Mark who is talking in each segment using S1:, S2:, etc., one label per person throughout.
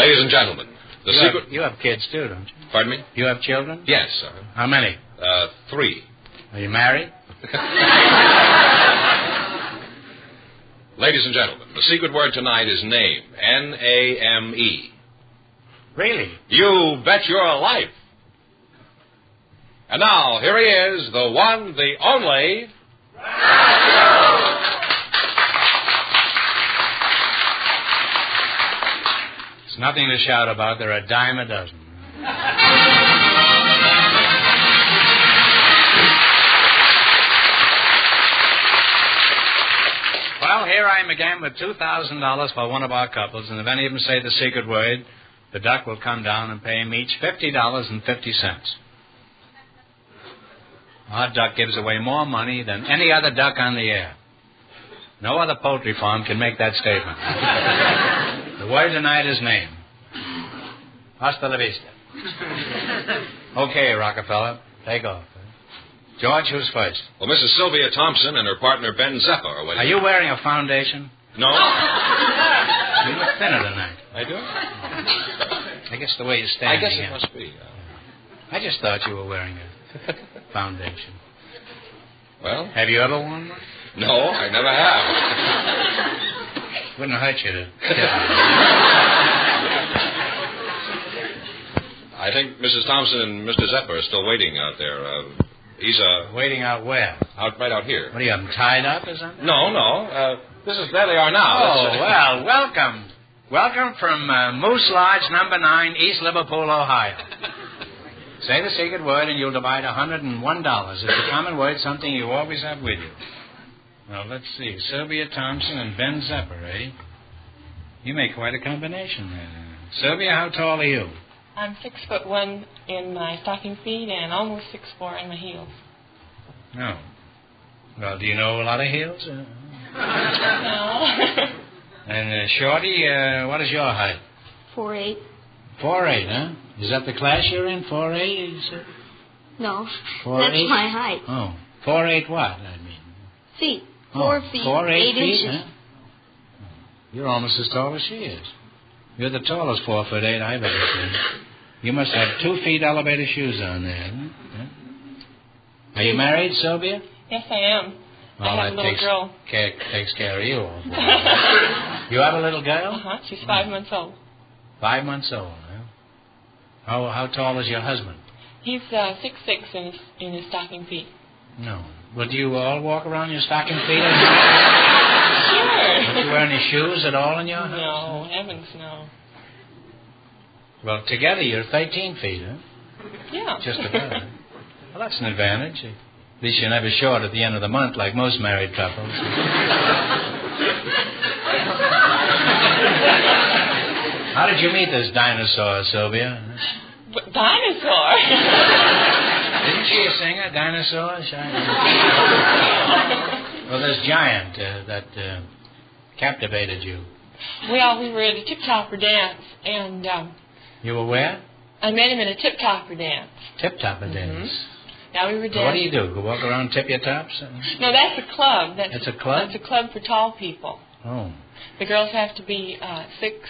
S1: Ladies and gentlemen, the secret...
S2: You have kids, too, don't you?
S1: Pardon me?
S2: You have children?
S1: Yes, sir.
S2: How many?
S1: 3.
S2: Are you married?
S1: Ladies and gentlemen, the secret word tonight is name. N-A-M-E.
S2: Really?
S1: You bet your life. And now, here he is, the one, the only...
S2: It's nothing to shout about. They're a dime a dozen. Well, here I am again with $2,000 for one of our couples, and if any of them say the secret word, the duck will come down and pay them each $50.50. Our duck gives away more money than any other duck on the air. No other poultry farm can make that statement. The word tonight is name. Hasta la vista. Okay, Rockefeller, take off. George, who's first?
S1: Well, Mrs. Sylvia Thompson and her partner Ben Zeppa are waiting.
S2: Are you wearing a foundation?
S1: No.
S2: You look thinner tonight.
S1: I do?
S2: I guess the way you're standing.
S1: I guess it
S2: here.
S1: must be.
S2: I just thought you were wearing a foundation.
S1: Well?
S2: Have you ever worn one?
S1: No, I never have.
S2: Wouldn't hurt you to.
S1: I think Mrs. Thompson and Mr. Zeppa are still waiting out there. He's
S2: waiting out where?
S1: Right out here.
S2: What are you, have them tied up or something?
S1: No. There they are now.
S2: Oh, well, welcome. Welcome from Moose Lodge, number 9, East Liverpool, Ohio. Say the secret word and you'll divide $101. It's a common word, something you always have with you. Well, let's see. Sylvia Thompson and Ben Zeppa, eh? You make quite a combination there. Sylvia, how tall are you?
S3: I'm 6'1" in my stocking feet and almost 6'4" in my heels.
S2: No. Well, do you know a lot of heels?
S3: No.
S2: And Shorty, what is your height?
S4: 4'8".
S2: 4'8", huh? Is that the class you're in? 4'8", you said?
S4: No,
S2: 4'8"?
S4: that's my height.
S2: Oh, 4'8" what? I mean.
S4: Feet. 4 feet.
S2: 4'8"
S4: 8
S2: feet,
S4: inches.
S2: huh? You're almost as tall as she is. You're the tallest 4'8" I've ever seen. You must have 2 feet elevator shoes on there, huh? Are you married, Sylvia?
S3: Yes, I am.
S2: Well,
S3: I have a little girl.
S2: Takes care of you all. You have a little girl?
S3: Uh-huh. She's 5 months old.
S2: 5 months old, huh? How tall is your husband?
S3: He's 6'6" in his stocking feet.
S2: No. Well, do you all walk around in your stocking feet?
S3: Sure.
S2: Don't you wear any shoes at all in your house?
S3: No, heavens, no.
S2: Well, together you're 13 feet, huh?
S3: Yeah.
S2: Just about. Well, that's an advantage. At least you're never short at the end of the month like most married couples. How did you meet this dinosaur, Sylvia?
S3: Dinosaur?
S2: Isn't she a singer, Dinosaur? Well, this giant that captivated you.
S3: Well, we were at a tip-topper dance, and...
S2: You were where?
S3: I met him at a tip-topper dance.
S2: Tip-topper dance?
S3: Now we were dancing.
S2: What do you do? Go walk around tip your tops?
S3: No, that's a club.
S2: That's a club?
S3: That's a club for tall people.
S2: Oh.
S3: The girls have to be 6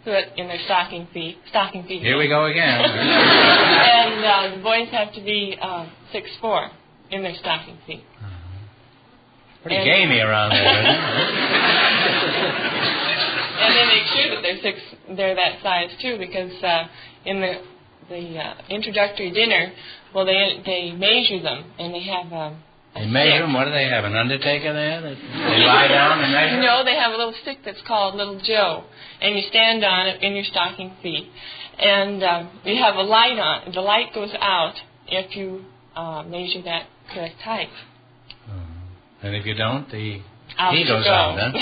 S3: foot in their stocking feet.
S2: Here we go again.
S3: And the boys have to be 6'4" in their stocking feet.
S2: Pretty gamey around there, isn't it?
S3: And they make sure that they're that size too, because in the introductory dinner, well, they measure them, and they have
S2: They measure them? What do they have, an undertaker there? That they lie down and measure?
S3: No, they have a little stick that's called Little Joe, and you stand on it in your stocking feet. And you have a light on. The light goes out if you measure that correct height.
S2: And if you don't, he
S3: goes
S2: out, huh?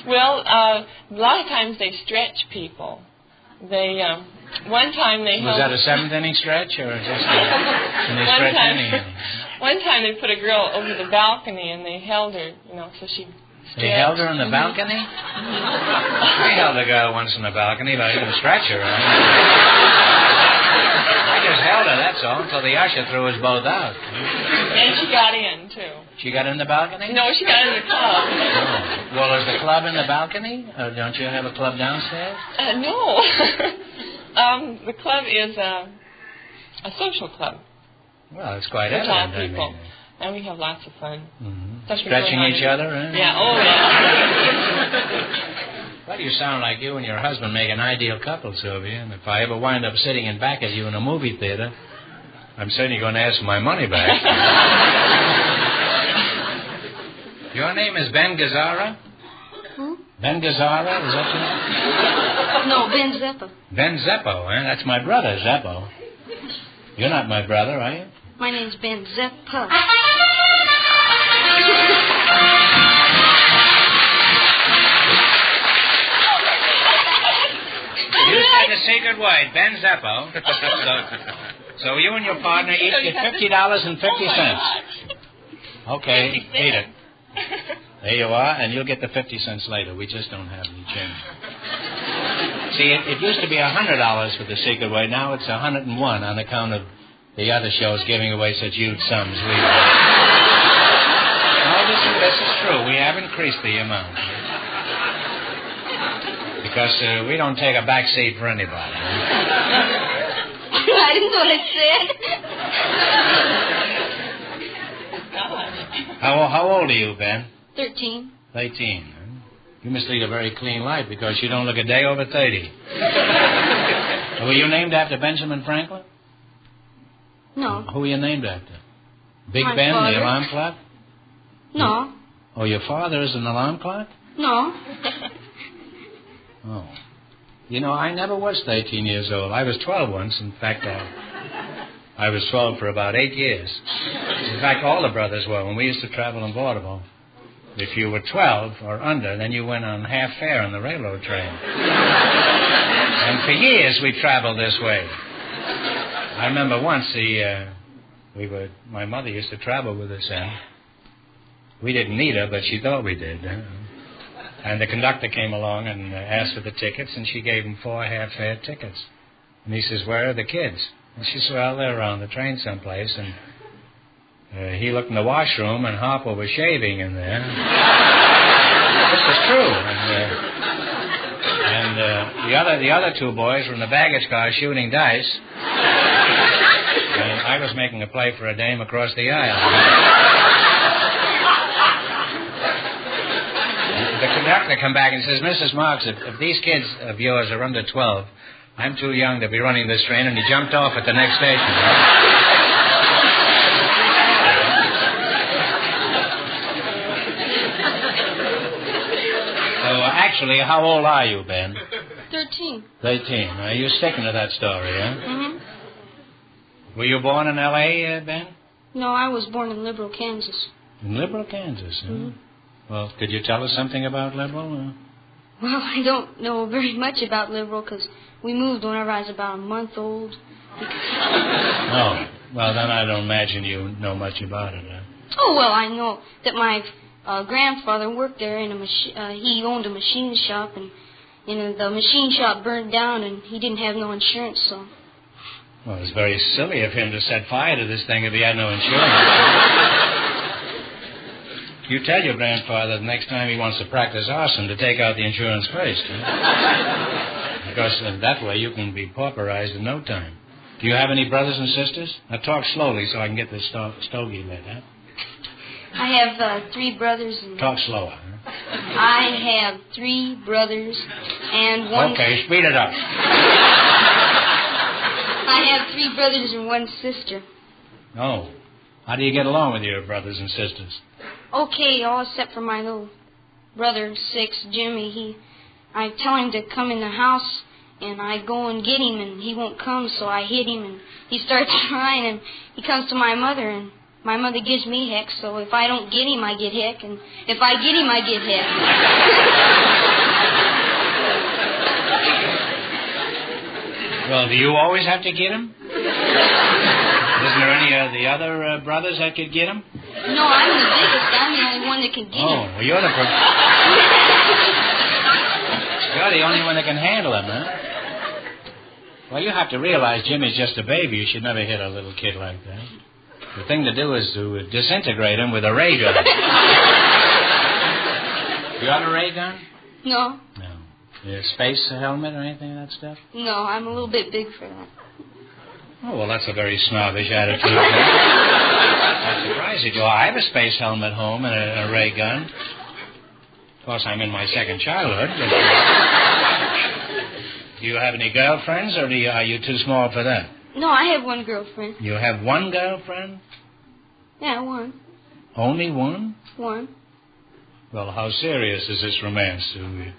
S3: Well, a lot of times they stretch people. They one time they
S2: was that a 7th inning stretch or just can they stretch any inning?
S3: One time they put a girl over the balcony and they held her, so she.
S2: They held her on the balcony? I held a girl once on the balcony, but I didn't stretch her. I just held her, that's all, until the usher threw us both out.
S3: And she got in, too.
S2: She got in the balcony?
S3: No, she got in the club.
S2: Oh. Well, is the club in the balcony? Or don't you have a club downstairs?
S3: No. The club is a social club.
S2: Well, it's quite
S3: for tall
S2: evident.
S3: people.
S2: I mean.
S3: And we have lots of fun.
S2: Mm-hmm. Stretching each other, eh?
S3: Yeah, oh, yeah.
S2: Well, you sound like you and your husband make an ideal couple, Sylvia. And if I ever wind up sitting in back of you in a movie theater, I'm certainly going to ask for my money back. Your name is Ben Gazzara?
S4: Who?
S2: Ben Gazzara, is that you?
S4: No, Ben Zeppa.
S2: Ben Zeppo, eh? That's my brother, Zeppo. You're not my brother, are you?
S4: My name's Ben Zeppa.
S2: You said the secret word, Ben Zeppo. So you and your partner each get $50.50. Okay, eat it. There you are, and you'll get the 50 cents later. We just don't have any change. See, it used to be $100 for the secret word. Now it's $101 on account of the other shows giving away such huge sums. No, this is true. We have increased the amount. Because we don't take a back seat for anybody.
S4: I didn't know what I said.
S2: How old are you, Ben?
S4: 13.
S2: 18. You must lead a very clean life because you don't look a day over 30. Were you named after Benjamin Franklin?
S4: No.
S2: Who were you named after? Big
S4: My
S2: Ben,
S4: father.
S2: the alarm clock?
S4: No.
S2: Oh, your father is an alarm clock?
S4: No.
S2: Oh. You know, I never was 13 years old. I was 12 once. In fact, I was 12 for about 8 years. In fact, all the brothers were when we used to travel in vaudeville. If you were 12 or under, then you went on half fare on the railroad train. And for years we traveled this way. I remember once my mother used to travel with us, and we didn't need her, but she thought we did. And the conductor came along and asked for the tickets, and she gave him 4 half-fare tickets. And he says, "Where are the kids?" And she said, "Well, they're on the train someplace." And he looked in the washroom, and Harper was shaving in there. This was true. And the other 2 boys were in the baggage car shooting dice. And I was making a play for a dame across the aisle. The conductor come back and says, "Mrs. Marks, if these kids of yours are under 12, I'm too young to be running this train," and he jumped off at the next station. So, actually, how old are you, Ben?
S4: 13.
S2: 13. Are you sticking to that story, huh?
S4: Mm-hmm.
S2: Were you born in L.A., Ben?
S4: No, I was born in Liberal, Kansas.
S2: In Liberal, Kansas, huh?
S4: Mm-hmm.
S2: Well, could you tell us something about Liberal?
S4: Well, I don't know very much about Liberal because we moved whenever I was about a month old.
S2: Oh, well, then I don't imagine you know much about it, huh?
S4: Oh, well, I know that my grandfather worked there in he owned a machine shop, and the machine shop burned down, and he didn't have no insurance, so...
S2: Well, it's very silly of him to set fire to this thing if he had no insurance. You tell your grandfather the next time he wants to practice arson to take out the insurance first, huh? Because that way you can be pauperized in no time. Do you have any brothers and sisters? Now talk slowly so I can get this stogie lit, huh?
S4: I have 3 brothers and...
S2: Talk slower, huh?
S4: I have 3 brothers and 1...
S2: Okay, speed it up.
S4: I have 3 brothers and 1 sister.
S2: Oh. How do you get along with your brothers and sisters?
S4: Okay, all except for my little brother, 6, Jimmy. I tell him to come in the house, and I go and get him, and he won't come, so I hit him, and he starts crying, and he comes to my mother, and my mother gives me heck, so if I don't get him, I get heck, and if I get him, I get heck.
S2: Well, do you always have to get him? Isn't there any of the other brothers that could get him?
S4: No, I'm the biggest. I'm the only one that can get him.
S2: Oh, well, you're the only one that can handle him, huh? Well, you have to realize Jimmy's just a baby. You should never hit a little kid like that. The thing to do is to disintegrate him with a ray gun. You got a ray gun?
S4: No.
S2: No. A space helmet or anything of that stuff?
S4: No, I'm a little bit big for that.
S2: Oh, well, that's a very snobbish attitude. I'm surprised you do. I have a space helmet home and a ray gun. Of course, I'm in my second childhood. But do you have any girlfriends, or are you too small for that?
S4: No, I have one girlfriend.
S2: You have one girlfriend?
S4: Yeah, one.
S2: Only one?
S4: One.
S2: Well, how serious is this romance? Do we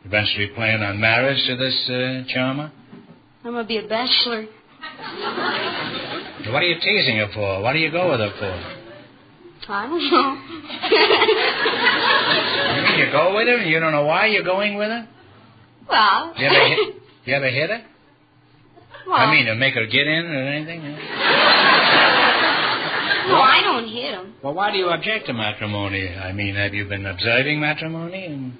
S2: eventually plan on marriage to this charmer?
S4: I'm going to be a bachelor.
S2: What are you teasing her for? What do you go with her for?
S4: I don't know.
S2: You mean you go with her and you don't know why you're going with her?
S4: Well...
S2: You ever hit her?
S4: Well,
S2: I mean, to make her get in or anything?
S4: No, I don't hit him.
S2: Well, why do you object to matrimony? I mean, have you been observing matrimony?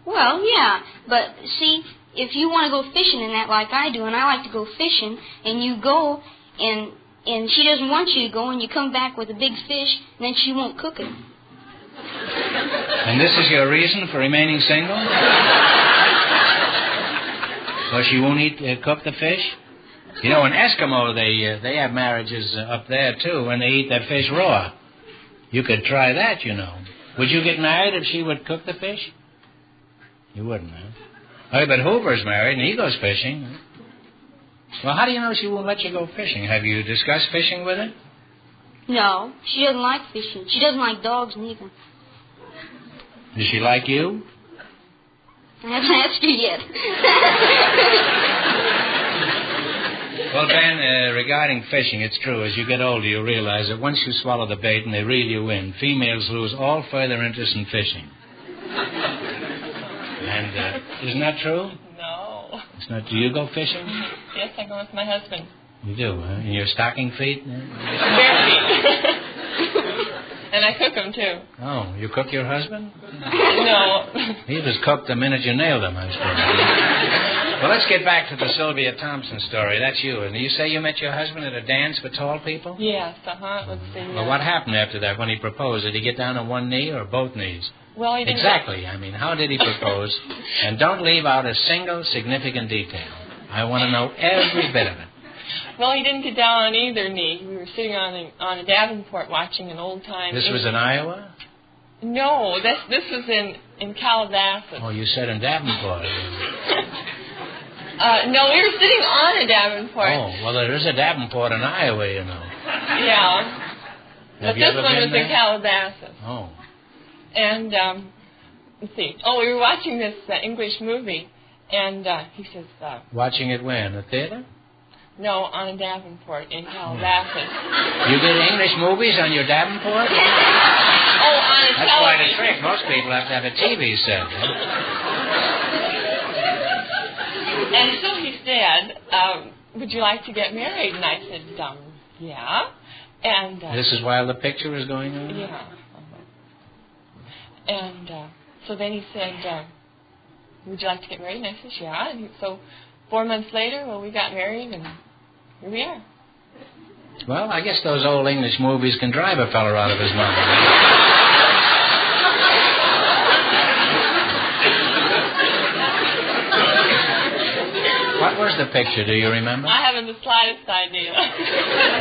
S4: Well, yeah, but see, if you want to go fishing and that like I do, and I like to go fishing, and you go, and she doesn't want you to go, and you come back with a big fish, and then she won't cook it.
S2: And this is your reason for remaining single? So she won't cook the fish? You know, in Eskimo, they have marriages up there, too, and they eat their fish raw. You could try that, you know. Would you get married if she would cook the fish? You wouldn't, huh? Oh, but Hoover's married, and he goes fishing. Well, how do you know she won't let you go fishing? Have you discussed fishing with her?
S4: No, she doesn't like fishing. She doesn't like dogs neither.
S2: Does she like you?
S4: I haven't asked her yet.
S2: Well, Ben, regarding fishing, it's true. As you get older, you realize that once you swallow the bait and they reel you in, females lose all further interest in fishing. And isn't that true?
S3: No.
S2: It's not. Do you go fishing?
S3: Yes, I go with my husband.
S2: You do, huh? In your stocking feet?
S3: Bare feet. And I cook them, too.
S2: Oh, you cook your husband?
S3: No.
S2: He was cooked the minute you nailed him, I suppose. Well, let's get back to the Sylvia Thompson story. That's you. And you say you met your husband at a dance for tall people?
S3: Yes, Let's see.
S2: Well, what happened after that when he proposed? Did he get down on one knee or both knees?
S3: Well, he didn't.
S2: Exactly. I mean, how did he propose? And don't leave out a single significant detail. I want to know every bit of it.
S3: Well, he didn't get down on either knee. We were sitting on a Davenport watching an old-time...
S2: This was in Iowa?
S3: No, this was in Calabasas.
S2: Oh, you said in Davenport.
S3: No, we were sitting on a Davenport.
S2: Oh, well, there is a Davenport in Iowa, you know.
S3: Yeah. But this one was in Calabasas.
S2: Oh.
S3: And, let's see. Oh, we were watching this English movie, and he says...
S2: Watching it where, in the theater?
S3: No, on a Davenport in Calabasas.
S2: You get English movies on your Davenport?
S3: Oh, on a
S2: That's quite a trick. Most people have to have a TV set.
S3: And so he said, would you like to get married? And I said, yeah. And
S2: this is while the picture was going on?
S3: Yeah. And so then he said, would you like to get married? And I said, yeah. And so 4 months later, well, we got married, and here we are.
S2: Well, I guess those old English movies can drive a fella out of his mind. What was the picture, do you remember?
S3: I haven't the slightest idea.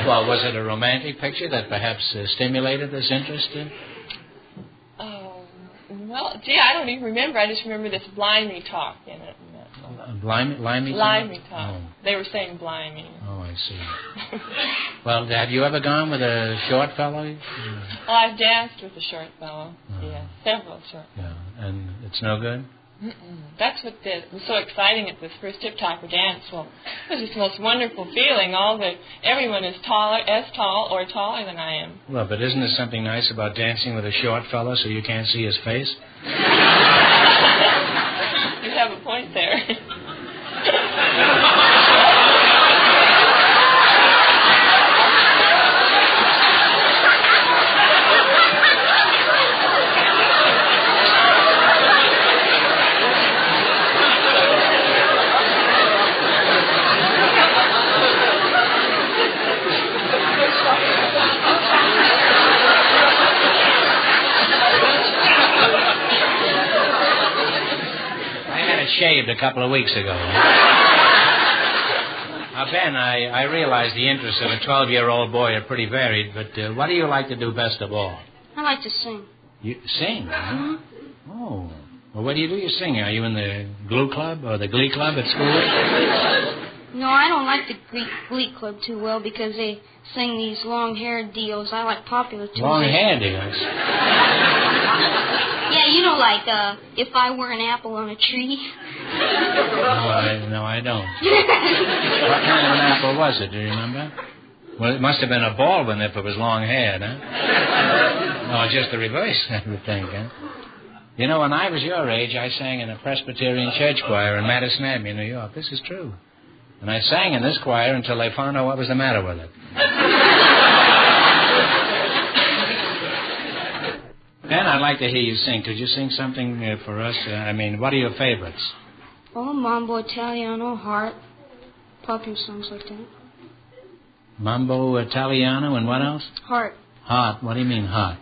S2: Well, was it a romantic picture that perhaps stimulated this interest in?
S3: Well, gee, I don't even remember. I just remember this blimey talk in it.
S2: Limey talk?
S3: Limey talk.
S2: Oh.
S3: They were saying blimey.
S2: Oh, I see. Well, have you ever gone with a short fellow?
S3: Well, I've danced with a short fellow. Yeah, several short fellows.
S2: Yeah, and it's no good?
S3: That's what was so exciting at this first Tip Topper dance. Well, it was just the most wonderful feeling. Everyone is as tall or taller than I am.
S2: Well, but isn't there something nice about dancing with a short fellow so you can't see his face?
S3: You have a point there.
S2: shaved a couple of weeks ago. Now, Ben, I realize the interests of a 12-year-old boy are pretty varied, but what do you like to do best of all?
S4: I like to sing.
S2: You sing? Huh?
S4: Mm-hmm.
S2: Oh. Well, where do you do your singing? Are you in the glue club or the glee club at school?
S4: No, I don't like the Glee Club too well because they sing these long-haired deals. I like popular tunes.
S2: Long-haired deals?
S4: Yeah, you know, like, If I Were an Apple on a Tree.
S2: No, I don't. What kind of an apple was it, do you remember? Well, it must have been a Baldwin if it was long-haired, huh? No, just the reverse, I would think, huh? You know, when I was your age, I sang in a Presbyterian church choir in Madison Avenue, New York. This is true. And I sang in this choir until they found out what was the matter with it. Ben, I'd like to hear you sing. Could you sing something for us? What are your favorites?
S4: Oh, Mambo Italiano, Heart, popular songs like that.
S2: Mambo Italiano and what else?
S4: Heart.
S2: Heart. What do you mean, heart?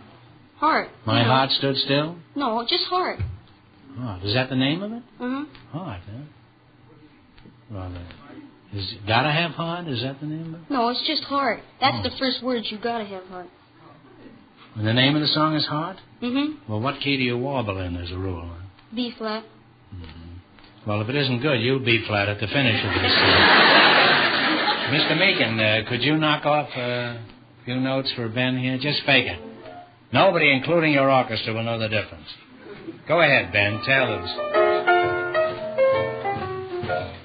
S4: Heart.
S2: My heart stood still?
S4: No, just Heart.
S2: Heart. Is that the name of it?
S4: Uh-huh.
S2: Heart, huh? Well, gotta have heart? Is that the name of it?
S4: No, it's just Heart. That's the first words. You gotta have Heart.
S2: And the name of the song is Heart?
S4: Mm-hmm.
S2: Well, what key do you warble in as a rule? Huh?
S4: B flat.
S2: Mm-hmm. Well, if it isn't good, you'll be flat at the finish of this. Mr. Meakin, could you knock off a few notes for Ben here? Just fake it. Nobody, including your orchestra, will know the difference. Go ahead, Ben. Tell us.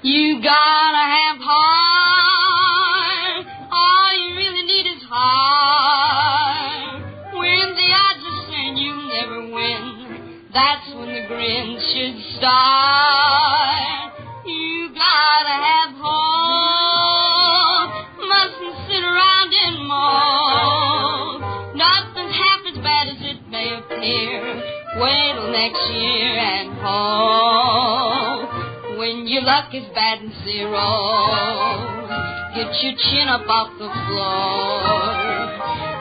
S4: You gotta have heart. All you really need is heart. When the odds are saying you'll never win, that's when the grin should start. You gotta have heart. Mustn't sit around and moan. Nothing's half as bad as it may appear. Wait till next year and hope. When your luck is bad and zero, get your chin up off the floor.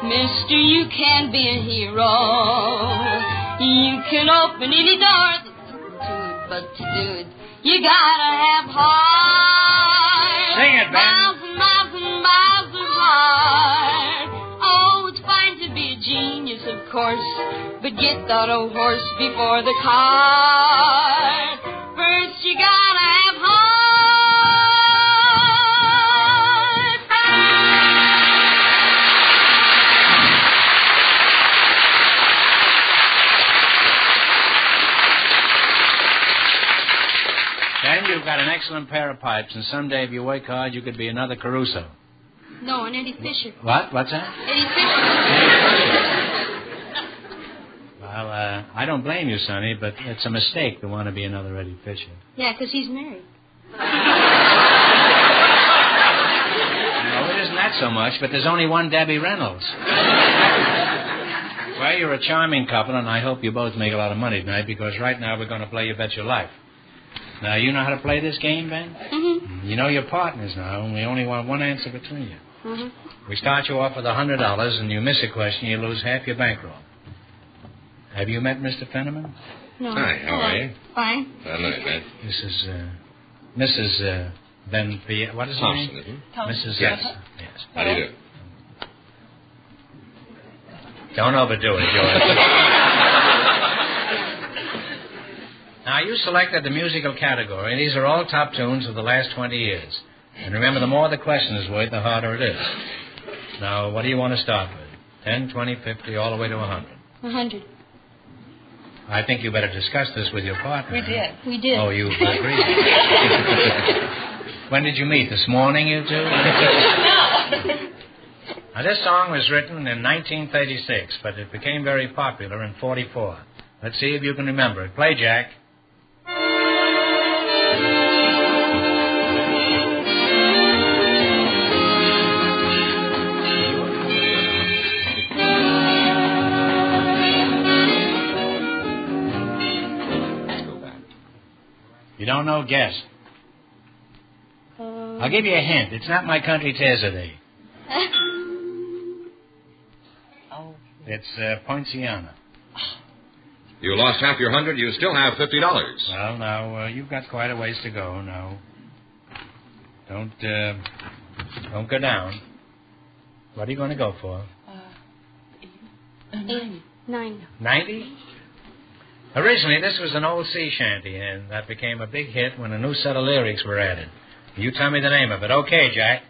S4: Mister, you can be a hero. You can open any door but to do it, you gotta have heart.
S2: Sing it, Ben.
S4: Miles and miles and miles of heart. Oh, it's fine to be a genius, of course, but get that old horse before the cart. First, you gotta have heart.
S2: Ben, you've got an excellent pair of pipes, and someday if you work hard, you could be another Caruso.
S4: No, an Eddie Fisher.
S2: What? What's that?
S4: Eddie Fisher.
S2: Well, I don't blame you, Sonny, but it's a mistake to want to be another Eddie Fisher.
S4: Yeah, because he's married.
S2: No, it isn't that so much, but there's only one Debbie Reynolds. Well, you're a charming couple, and I hope you both make a lot of money tonight, because right now we're going to play You Bet Your Life. Now, you know how to play this game, Ben?
S4: Mm-hmm.
S2: You know your partners now, and we only want one answer between you.
S4: Mm-hmm.
S2: We start you off with $100, and you miss a question, you lose half your bankroll. Have you met Mr. Fenneman?
S4: No.
S1: Hi, how are you?
S4: Fine.
S1: Hello, Ben.
S2: This is Mrs. Ben Pierre. What is her
S1: Thompson,
S2: name?
S1: isn't it?
S3: Thompson.
S2: Mrs.
S1: Yes.
S2: Yes.
S1: How do you do?
S2: Don't overdo it, George. Now, you selected the musical category, and these are all top tunes of the last 20 years. And remember, the more the question is worth, the harder it is. Now, what do you want to start with? 10, 20, 50, all the way to 100?
S4: 100.
S2: I think you better discuss this with your partner.
S3: We did.
S4: We did.
S2: Oh, you agreed. When did you meet? This morning, you two?
S3: No.
S2: Now, this song was written in 1936, but it became very popular in 44. Let's see if you can remember it. Play, Jack. You don't know? Guess. I'll give you a hint. It's not My Country 'Tis a Thee.
S3: Oh.
S2: It's Poinciana.
S1: You lost half your $100. You still have $50.
S2: Well, now, you've got quite a ways to go now. Don't go down. What are you going to go for?
S4: 90.
S2: 90? Originally, this was an old sea shanty, and that became a big hit when a new set of lyrics were added. You tell me the name of it. Okay, Jack.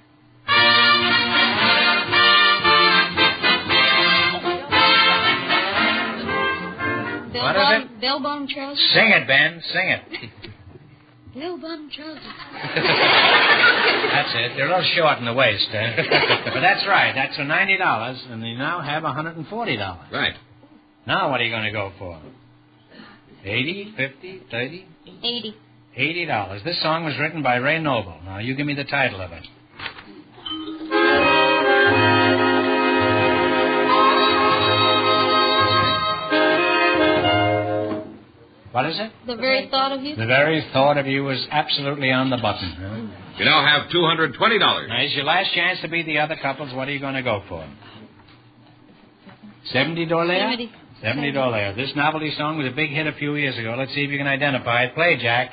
S2: What is it?
S4: Bell-bottom trousers.
S2: Sing it, Ben. Sing it.
S4: Bell-bottom trousers.
S2: That's it. They're a little short in the waist, huh? But that's right. That's for $90, and you now have $140.
S1: Right.
S2: Now what are you going to go for? 80, 50, 30?
S4: 80.
S2: $80. This song was written by Ray Noble. Now, you give me the title of it. What is it?
S4: The very thought of you.
S2: The very thought of you was absolutely on the button. Huh?
S1: You now have $220.
S2: Now, it's your last chance to beat the other couples. What are you going to go for? $70? $70. This novelty song was a big hit a few years ago. Let's see if you can identify it. Play, Jack.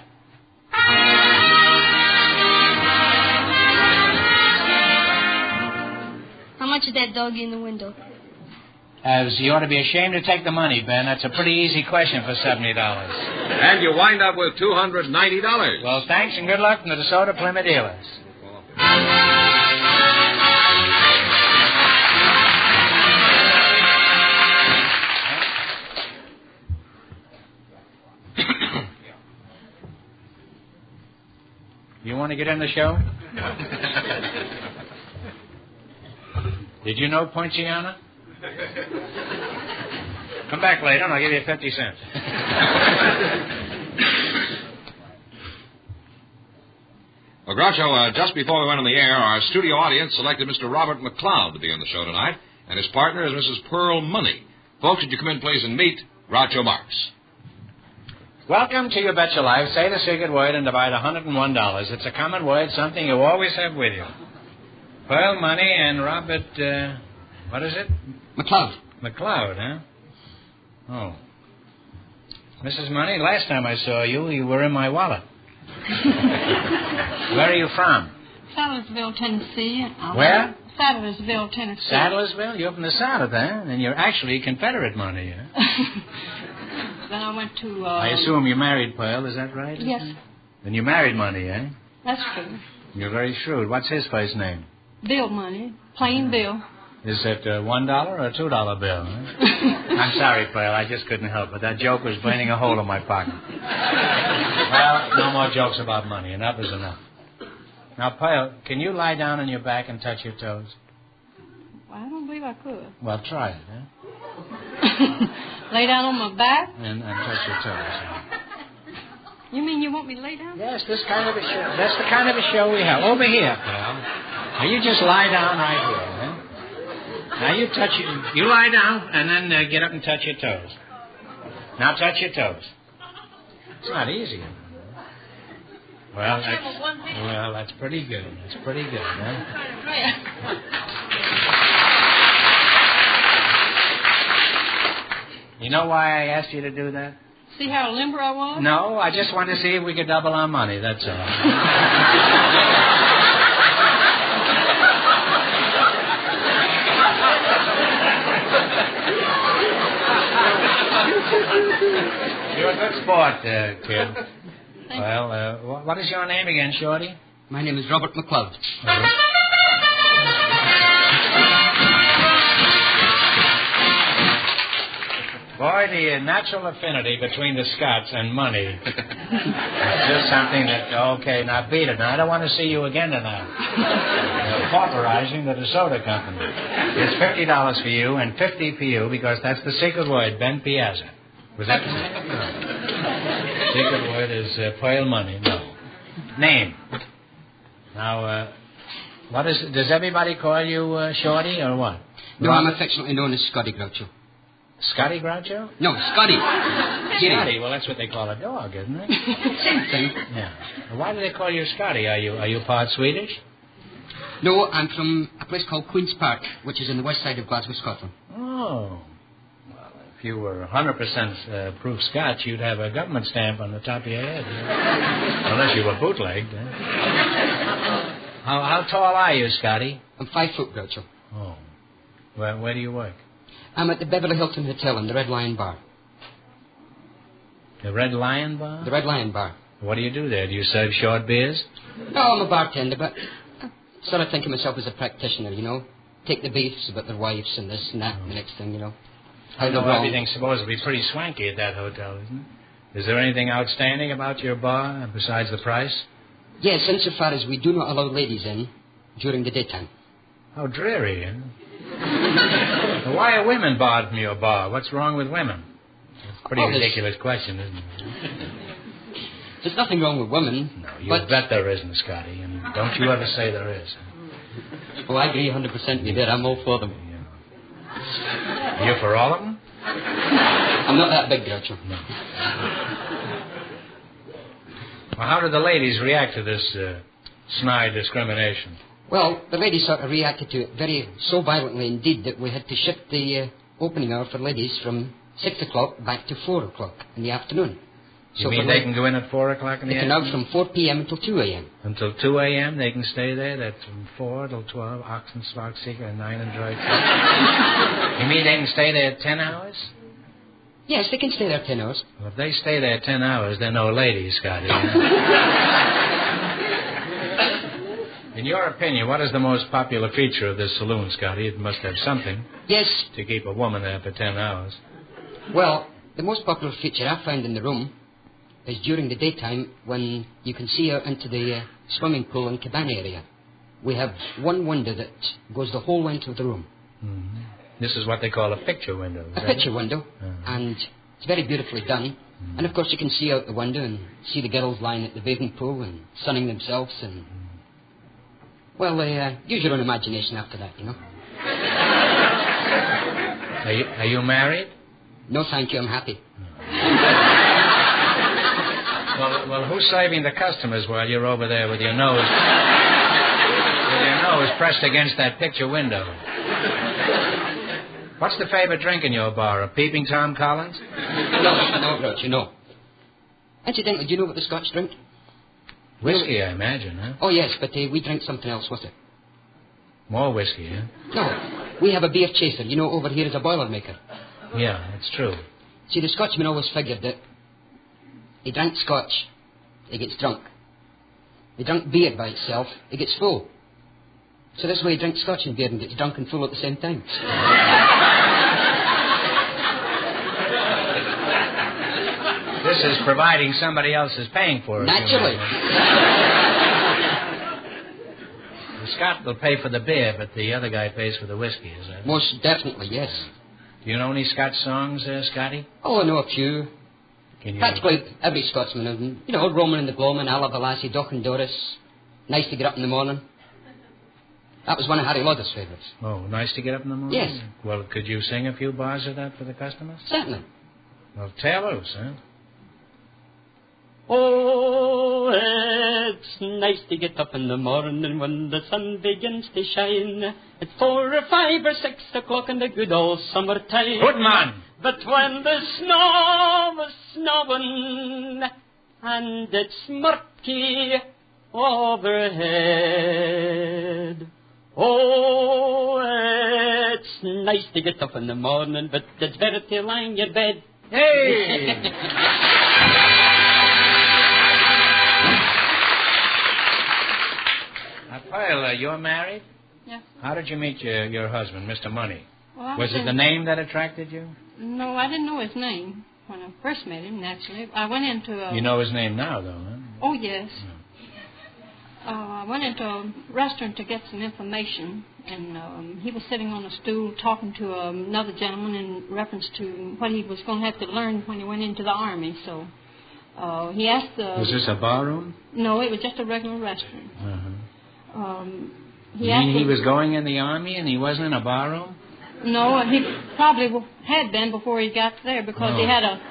S4: How much is that doggy in the window?
S2: As you ought to be ashamed to take the money, Ben. That's a pretty easy question for $70.
S1: And you wind up with $290.
S2: Well, thanks and good luck from the DeSoto Plymouth dealers. You want to get in the show? Did you know Poinciana? Come back later and I'll give you 50 cents.
S1: Well, Groucho, just before we went on the air, our studio audience selected Mr. Robert McLeod to be on the show tonight, and his partner is Mrs. Pearl Money. Folks, would you come in, please, and meet Groucho Marx.
S2: Welcome to You Bet Your Life. Say the secret word and divide $101. It's a common word, something you always have with you. Pearl Money and Robert, what is it?
S5: McLeod.
S2: McLeod, huh? Oh. Mrs. Money, last time I saw you, you were in my wallet. Where are you from?
S6: Sadlersville, Tennessee.
S2: Where?
S6: Sadlersville, Tennessee.
S2: Sadlersville? You're from the South, huh? And you're actually Confederate money, huh?
S6: Then I went to...
S2: I assume you married Pearl, is that right?
S6: Yes.
S2: Then you married Money, eh?
S6: That's true.
S2: You're very shrewd. What's his first name?
S6: Bill Money. Plain Bill.
S2: Is it a $1 or a $2 bill? Huh? I'm sorry, Pearl. I just couldn't help it. That joke was burning a hole in my pocket. Well, no more jokes about money. Enough is enough. Now, Pearl, can you lie down on your back and touch your toes?
S6: I don't believe I could.
S2: Well, try it, huh?
S6: Lay down on my back?
S2: And touch your toes.
S6: You mean you want me to lay down?
S2: Yes, this kind of a show. That's the kind of a show we have. Over here, Pearl. Now, you just lie down right here, huh? Now, you lie down and then get up and touch your toes. Now, touch your toes. It's not easy. Well, that's pretty good. That's pretty good, huh? You know why I asked you to do that?
S6: See how limber I was?
S2: No, I just wanted to see if we could double our money, that's all. You're a good sport, kid. Well, what is your name again, Shorty?
S5: My name is Robert McLeod.
S2: Boy, the natural affinity between the Scots and money. It's just something that, okay, now beat it. Now, I don't want to see you again tonight. You're pauperizing the DeSoto Company. It's $50 for you and $50 for you because that's the secret word, Ben Piazza. Was that the secret word is Pearl Money? No. Name. Now, what is it? Does everybody call you Shorty or what?
S5: No, I'm affectionately known as Scotty Groucho.
S2: Scotty Groucho?
S5: No, Scotty.
S2: Scotty, well, that's what they call a dog, isn't it?
S5: Same thing.
S2: Yeah. Why do they call you Scotty? Are you part Swedish?
S5: No, I'm from a place called Queen's Park, which is in the west side of Glasgow, Scotland.
S2: Oh. Well, if you were 100% proof Scotch, you'd have a government stamp on the top of your head. Unless you were bootlegged. How tall are you, Scotty?
S5: I'm 5 foot, Groucho.
S2: Oh. Where do you work?
S5: I'm at the Beverly Hilton Hotel in the Red Lion Bar.
S2: The Red Lion Bar?
S5: The Red Lion Bar.
S2: What do you do there? Do you serve short beers?
S5: No, I'm a bartender, but sort of think of myself as a practitioner, you know. Take the beefs about their wives and this and that and the next thing, you know.
S2: I know everything's supposed to be pretty swanky at that hotel, isn't it? Is there anything outstanding about your bar besides the price?
S5: Yes, insofar as we do not allow ladies in during the daytime.
S2: How dreary, eh? Well, why are women barred from your bar? What's wrong with women? That's a pretty ridiculous question, isn't it?
S5: There's nothing wrong with women.
S2: No, you bet there isn't, Scotty. And don't you ever say there is.
S5: Oh, I agree 100% with that. I'm all for them.
S2: Yeah. You for all of them?
S5: I'm not that big, Groucho.
S2: No. Well, how did the ladies react to this snide discrimination?
S5: Well, the ladies sort of reacted to it so violently indeed that we had to shift the opening hour for ladies from 6 o'clock back to 4 o'clock in the afternoon.
S2: You mean they can go in at 4 o'clock in the afternoon?
S5: They can out from 4 p.m. until 2 a.m.
S2: Until 2 a.m. they can stay there? That's from 4 till 12, Oxen, Spark Seeker, and 9 and Droid. You mean they can stay there 10 hours?
S5: Yes, they can stay there 10 hours.
S2: Well, if they stay there 10 hours, they're no ladies, Scotty. In your opinion, what is the most popular feature of this saloon, Scotty? It must have something.
S5: Yes.
S2: To keep a woman there for 10 hours.
S5: Well, the most popular feature I find in the room is during the daytime when you can see out into the swimming pool and cabana area. We have one window that goes the whole length of the room.
S2: Mm-hmm. This is what they call a picture window.
S5: A picture window, and it's very beautifully done. Mm-hmm. And, of course, you can see out the window and see the girls lying at the bathing pool and sunning themselves and... Well, use your own imagination after that, you know.
S2: Are you married?
S5: No, thank you, I'm happy.
S2: Well, who's saving the customers while you're over there with your nose pressed against that picture window? What's the favorite drink in your bar? A peeping Tom Collins?
S5: No, Groucho, no. Incidentally, do you know what the Scotch drink?
S2: Whiskey, I imagine, huh?
S5: Oh, yes, but we drink something else with it.
S2: More whiskey, huh?
S5: No, we have a beer chaser. You know, over here is a boilermaker.
S2: Yeah, that's true.
S5: See, the Scotchman always figured that he drank Scotch, he gets drunk. He drank beer by itself, he gets full. So this way he drinks Scotch and beer and gets drunk and full at the same time.
S2: This is providing somebody else is paying for it.
S5: Naturally.
S2: The Scot will pay for the beer, but the other guy pays for the whiskey, is that?
S5: Most definitely, yes.
S2: Do you know any Scotch songs there, Scotty?
S5: Oh, I know a few.
S2: Can you...
S5: Practically every Scotsman. You know, Roman and the Gloamin', Alla Lassie, Doc and Doris. Nice to get up in the morning. That was one of Harry Lauder's favourites.
S2: Oh, nice to get up in the morning?
S5: Yes.
S2: Well, could you sing a few bars of that for the customers?
S5: Certainly.
S2: Well, tear loose, huh?
S7: Oh, it's nice to get up in the morning when the sun begins to shine. It's 4 or 5 or 6 o'clock in the good old summertime.
S2: Good man.
S7: But when the snow is snowing and it's murky overhead, oh, it's nice to get up in the morning, but it's better to lie in your bed.
S2: Hey! Well, you're married?
S6: Yeah.
S2: How did you meet your husband, Mr. Money?
S6: Well,
S2: Was it the name that attracted you?
S6: No, I didn't know his name when I first met him, naturally. I went into a...
S2: You know his name now, though, huh?
S6: Oh, yes. I went into a restaurant to get some information, and he was sitting on a stool talking to another gentleman in reference to what he was going to have to learn when he went into the Army, so... he asked the...
S2: Was this a barroom?
S6: No, it was just a regular restaurant.
S2: Uh-huh.
S6: He
S2: you mean he was going in the Army and he wasn't in a barroom?
S6: No, he probably had been before he got there because he had a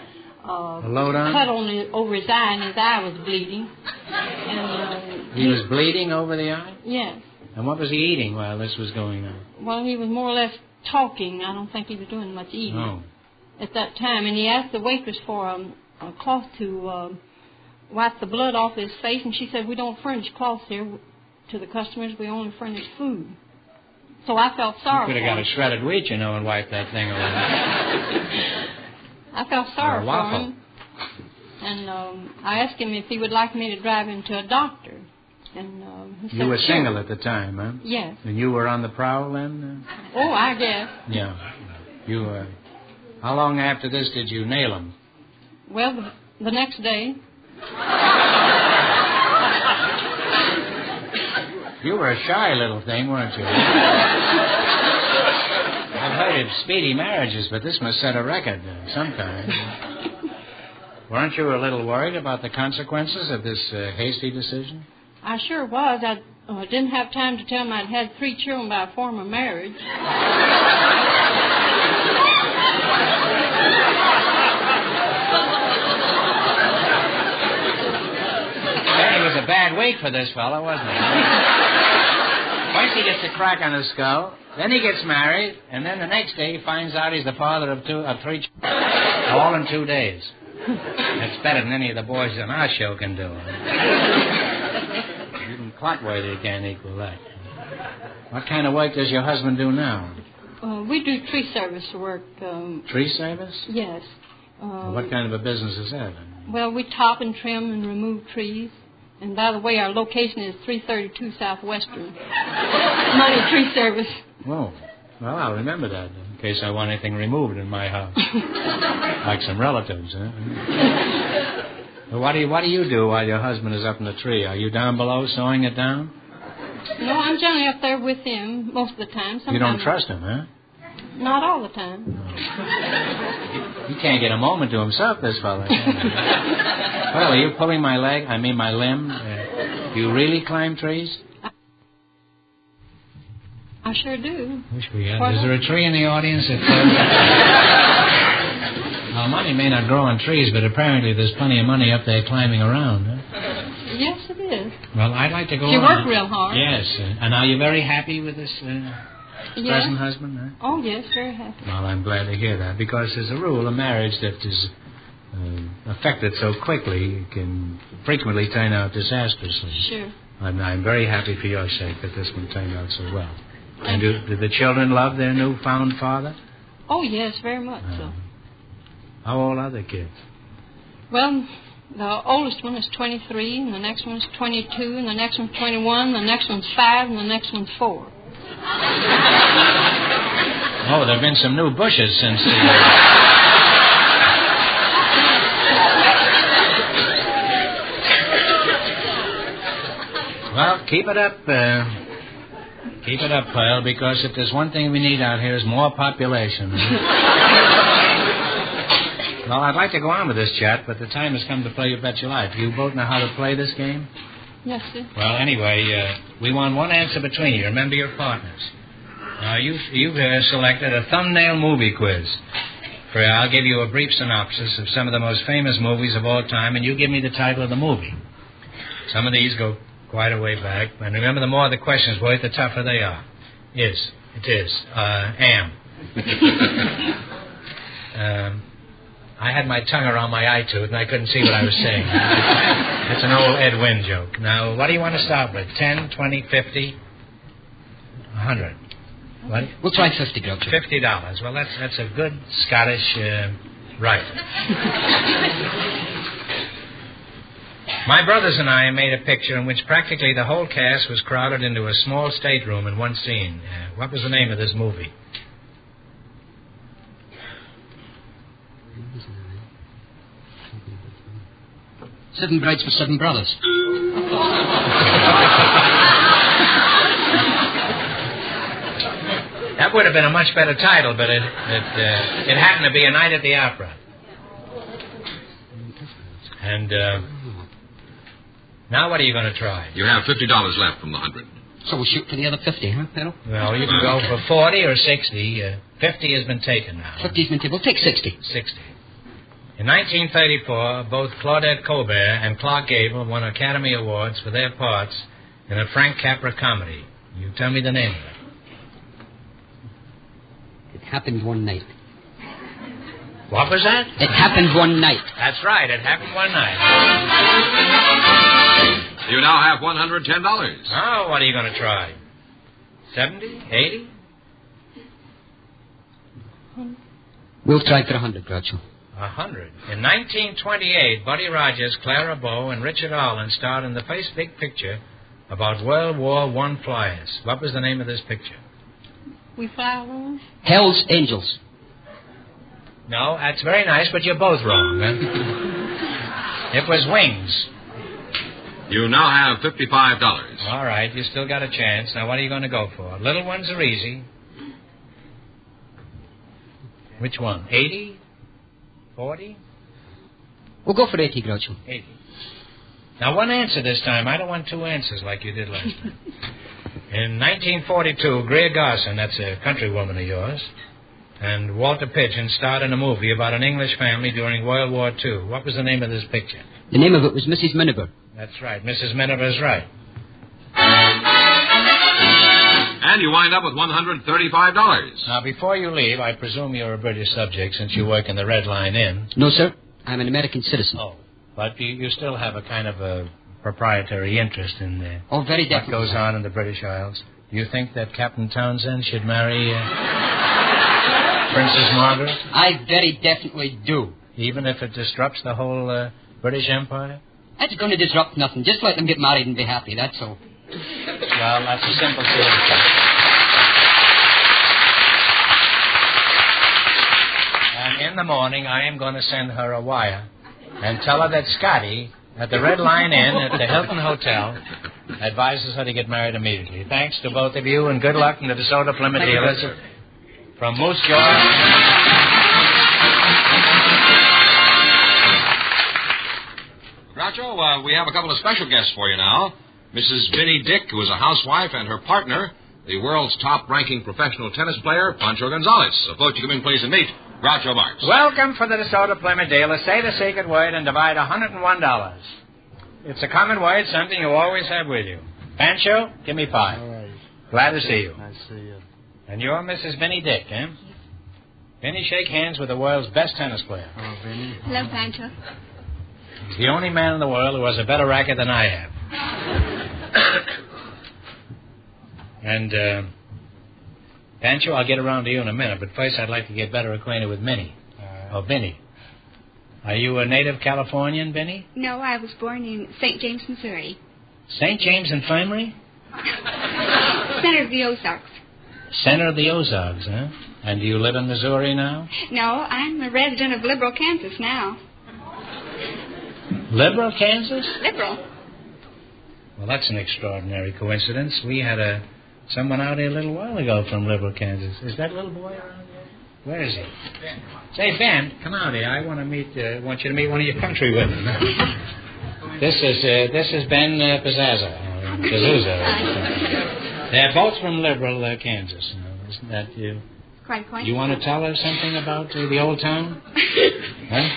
S2: load on?
S6: cut over his eye, and his eye was bleeding. And,
S2: he was bleeding over the eye?
S6: Yes.
S2: And what was he eating while this was going on?
S6: Well, he was more or less talking. I don't think he was doing much eating.
S2: Oh.
S6: at that time, and he asked the waitress for a cloth to wipe the blood off his face, and she said, we don't furnish cloths here to the customers. We only furnish food. So I felt sorry for him.
S2: You could have got a shredded wheat, you know, and wiped that thing away.
S6: I felt sorry for him. And I asked him if he would like me to drive him to a doctor. And he said,
S2: you were
S6: sure.
S2: single at the time, huh?
S6: Yes.
S2: And you were on the prowl then?
S6: Oh, I guess.
S2: Yeah. You, how long after this did you nail him?
S6: Well, the next day.
S2: You were a shy little thing, weren't you? I've heard of speedy marriages, but this must set a record sometime. Weren't you a little worried about the consequences of this hasty decision?
S6: I sure was. I didn't have time to tell him I'd had 3 children by a former marriage.
S2: It was a bad week for this fellow, wasn't it? First he gets a crack on his skull, then he gets married, and then the next day he finds out he's the father of 3 children, all in 2 days. That's better than any of the boys on our show can do. Even Clotworthy can't equal that. What kind of work does your husband do now?
S6: We do tree service work.
S2: Tree service?
S6: Yes.
S2: What kind of a business is that?
S6: Well, we top and trim and remove trees. And by the way, our location is 332 Southwestern. Money Tree Service.
S2: Oh, well, I'll remember that in case I want anything removed in my house. Like some relatives, huh? Well, what do you do while your husband is up in the tree? Are you down below sewing it down?
S6: No, I'm generally up there with him most of the time. Sometimes
S2: you don't trust him, huh?
S6: Not all the time.
S2: He can't get a moment to himself, this fellow. Well, are you pulling my leg? I mean my limb? Do you really climb trees?
S6: I sure do.
S2: Wish we had. Is there a tree in the audience that well, money may not grow on trees, but apparently there's plenty of money up there climbing around, huh?
S6: Yes, it is.
S2: Well, I'd like to go
S6: you
S2: on.
S6: work real hard.
S2: Yes. And are you very happy with this present husband? Huh?
S6: Oh, yes, very happy.
S2: Well, I'm glad to hear that, because as a rule, a marriage that is affected so quickly can frequently turn out disastrously.
S6: Sure.
S2: I'm very happy for your sake that this one turned out so well. And do the children love their newfound father?
S6: Oh, yes, very much so.
S2: How old are the kids?
S6: Well, the oldest one is 23, and the next one is 22, and the next one's 21, the next one's 5, and the next one's 4.
S2: Oh, there have been some new bushes since the... Well, keep it up. Keep it up, Pearl, because if there's one thing we need out here is more population. Well, I'd like to go on with this chat, but the time has come to play You Bet Your Life. You both know how to play this game?
S6: Yes, sir.
S2: Well, anyway, we want one answer between you. Remember your partners. Now, you've selected a thumbnail movie quiz. I'll give you a brief synopsis of some of the most famous movies of all time, and you give me the title of the movie. Some of these go quite a way back, and remember, the more the questions worth, the tougher they are. Yes, it is. Am. I had my tongue around my eye tooth, and I couldn't see what I was saying. It's an old Ed Wynn joke. Now, what do you want to start with? 10, 20, 50, 100? What?
S5: We'll try 50, Groucho.
S2: $50. Well, that's a good Scottish rifle. My brothers and I made a picture in which practically the whole cast was crowded into a small stateroom in one scene. What was the name of this movie?
S5: Seven Brides for Seven Brothers.
S2: That would have been a much better title, but it happened to be A Night at the Opera. And now what are you going to try?
S1: You have $50 left from the 100.
S5: So we'll shoot for the other 50, huh, Pedro?
S2: Well, you can go for 40 or 60. 50 has been taken now.
S5: 50's been taken. We'll take 60.
S2: 60. In 1934, both Claudette Colbert and Clark Gable won Academy Awards for their parts in a Frank Capra comedy. You tell me the name of it.
S5: It happened one night.
S2: What was that?
S5: It happened one night.
S2: That's right. It happened one night.
S1: You now have $110.
S2: Oh, what are you going to try? 70? 80?
S5: We'll try for 100, Groucho.
S2: 100. In 1928, Buddy Rogers, Clara Bow, and Richard Allen starred in the first big picture about World War I flyers. What was the name of this picture?
S6: We Fly Alone?
S5: Hell's Angels.
S2: No, that's very nice, but you're both wrong. Huh? It was Wings.
S1: You now have $55.
S2: All right, you still got a chance. Now, what are you going to go for? Little ones are easy. Which one? 80? 40?
S5: We'll go for 80, Groucho.
S2: 80. Now, one answer this time. I don't want two answers like you did last time. In 1942, Greer Garson, that's a countrywoman of yours, and Walter Pidgeon starred in a movie about an English family during World War II. What was the name of this picture?
S5: The name of it was Mrs. Miniver.
S2: That's right. Mrs. Miniver's right.
S1: And you wind up with $135.
S2: Now, before you leave, I presume you're a British subject since you work in the Red Line Inn.
S5: No, sir. I'm an American citizen.
S2: Oh, but you still have a kind of a proprietary interest in
S5: very definitely.
S2: what goes on in the British Isles. Do you think that Captain Townsend should marry Princess Margaret?
S5: I very definitely do.
S2: Even if it disrupts the whole British Empire?
S5: That's going to disrupt nothing. Just let them get married and be happy, that's all.
S2: Well, that's a simple solution. And in the morning, I am going to send her a wire and tell her that Scotty at the Red Line Inn at the Hilton Hotel advises her to get married immediately. Thanks to both of you, and good luck in the DeSoto Plymouth dealers. From Moose Jaw.
S1: Groucho, we have a couple of special guests for you now. Mrs. Vinnie Dick, who is a housewife, and her partner, the world's top-ranking professional tennis player, Pancho Gonzalez. So, folks, you come in, please, and meet Groucho Marx.
S2: Welcome for the DeSoto Plymouth dealer. Say the secret word and divide $101. It's a common word, something you always have with you. Pancho, give me 5.
S8: All right.
S2: Glad to see you.
S8: Nice to see you.
S2: And you're Mrs. Vinnie Dick, eh? Vinnie, shake hands with the world's best tennis player.
S8: Oh, Vinny.
S6: Hello, Pancho.
S2: He's the only man in the world who has a better racket than I have. And, Pancho, I'll get around to you in a minute, but first I'd like to get better acquainted with Minnie. Oh, Vinnie. Are you a native Californian, Vinnie?
S9: No, I was born in St. James, Missouri.
S2: St. James Infirmary?
S9: Center of the Ozarks.
S2: Center of the Ozarks, huh? And do you live in Missouri now?
S9: No, I'm a resident of Liberal, Kansas now.
S2: Liberal, Kansas?
S9: Liberal.
S2: Well, that's an extraordinary coincidence. We had someone out here a little while ago from Liberal, Kansas. Is that little boy around here? Where is he? Say, Ben, come out here. I want you to meet one of your countrywomen. This is Ben Pizzazza. They're both from Liberal, Kansas. Isn't that you?
S9: Quite.
S2: You want to tell us something about the old town? Huh?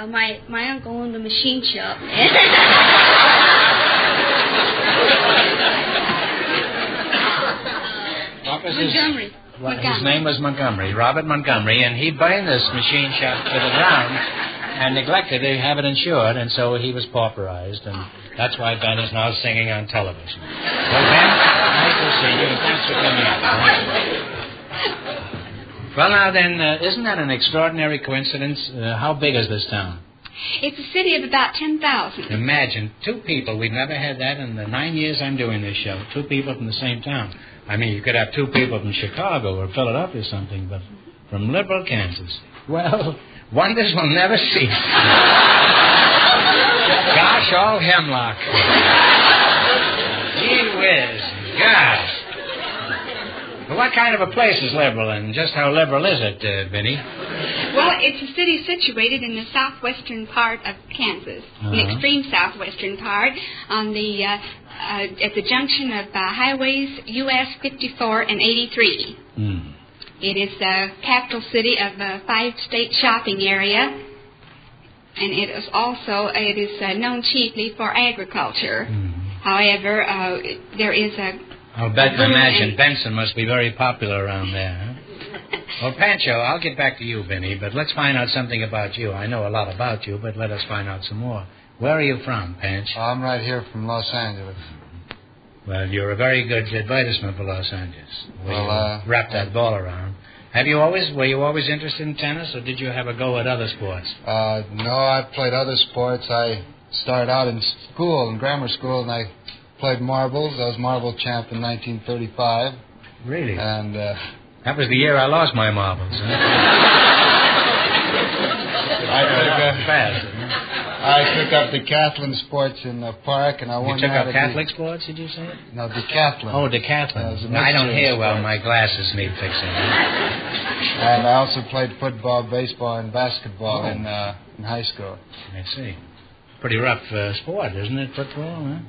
S4: My uncle owned a machine shop.
S2: What was
S4: Montgomery.
S2: His name was Montgomery, Robert Montgomery, and he burned this machine shop to the ground and neglected to have it insured, and so he was pauperized, and that's why Ben is now singing on television. Well, Ben, nice to see you, and thanks for coming out. Well, now then, isn't that an extraordinary coincidence? How big is this town?
S9: It's a city of about 10,000.
S2: Imagine, 2 people. We've never had that in the 9 years I'm doing this show. 2 people from the same town. I mean, you could have 2 people from Chicago or Philadelphia or something, but from Liberal, Kansas. Well, wonders will never cease. Gosh, all hemlock. Gee whiz. Gosh. Well, what kind of a place is Liberal, and just how liberal is it, Vinnie?
S9: Well, it's a city situated in the southwestern part of Kansas, the extreme southwestern part, on the at the junction of highways US 54 and 83. It is the capital city of a 5-state shopping area, and it is known chiefly for agriculture. However, there is a...
S2: I imagine Benson must be very popular around there, huh? Well, Pancho, I'll get back to you, Benny, but let's find out something about you. I know a lot about you, but let us find out some more. Where are you from, Panch?
S8: I'm right here from Los Angeles.
S2: Well, you're a very good advertisement for Los Angeles. Wrap that ball around. Were you always interested in tennis, or did you have a go at other sports?
S8: No, I played other sports. I started out in school, in grammar school, and I played marbles. I was marble champ in 1935.
S2: Really?
S8: And
S2: that was the year I lost my marbles. Huh?
S8: I took up decathlon sports in the park, and I won.
S2: You took up Catholic sports, did you say?
S8: No, decathlon.
S2: Oh, decathlon. I don't hear well. My glasses need fixing.
S8: And I also played football, baseball, and basketball in high school.
S2: I see. Pretty rough sport, isn't it, football, huh?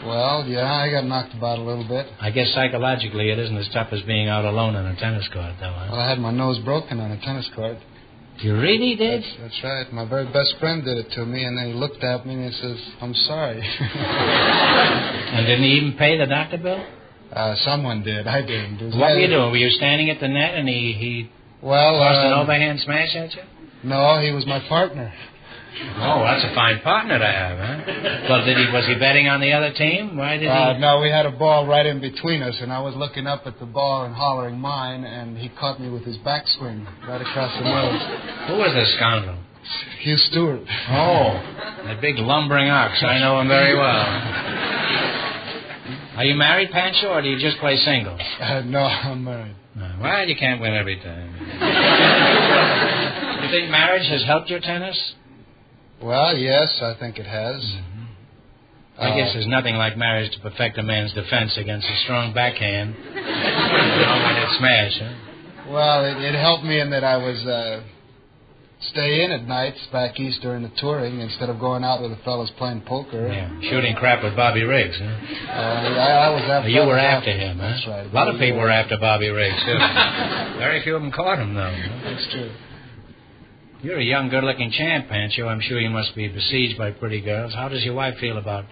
S8: Well, yeah, I got knocked about a little bit.
S2: I guess psychologically it isn't as tough as being out alone on a tennis court, though, huh?
S8: Well, I had my nose broken on a tennis court.
S2: You really did?
S8: That's right. My very best friend did it to me, and then he looked at me and he says, "I'm sorry."
S2: And didn't he even pay the doctor bill?
S8: Someone did. I didn't.
S2: What were you doing? Were you standing at the net and he tossed an overhand smash at you?
S8: No, he was my partner.
S2: Oh, that's a fine partner to have, huh? Well, was he betting on the other team? Why did he?
S8: No, we had a ball right in between us, and I was looking up at the ball and hollering mine, and he caught me with his backswing right across the nose.
S2: Who was this scoundrel?
S8: Hugh Stewart.
S2: Oh, that big lumbering ox. I know him very well. Are you married, Pancho, or do you just play singles?
S8: No, I'm married.
S2: Well, you can't win every time. You think marriage has helped your tennis?
S8: Well, yes, I think it has.
S2: Mm-hmm. I guess there's nothing like marriage to perfect a man's defense against a strong backhand. When it's smashed, huh?
S8: Well, it helped me in that I was stay in at nights back east during the touring instead of going out with the fellas playing poker.
S2: Yeah, shooting crap with Bobby Riggs, huh?
S8: I was after
S2: You were after him, huh?
S8: That's right.
S2: A lot of people were after Bobby Riggs, too. Very few of them caught him, though.
S8: That's true.
S2: You're a young, good-looking champ, Pancho. I'm sure you must be besieged by pretty girls. How does your wife feel about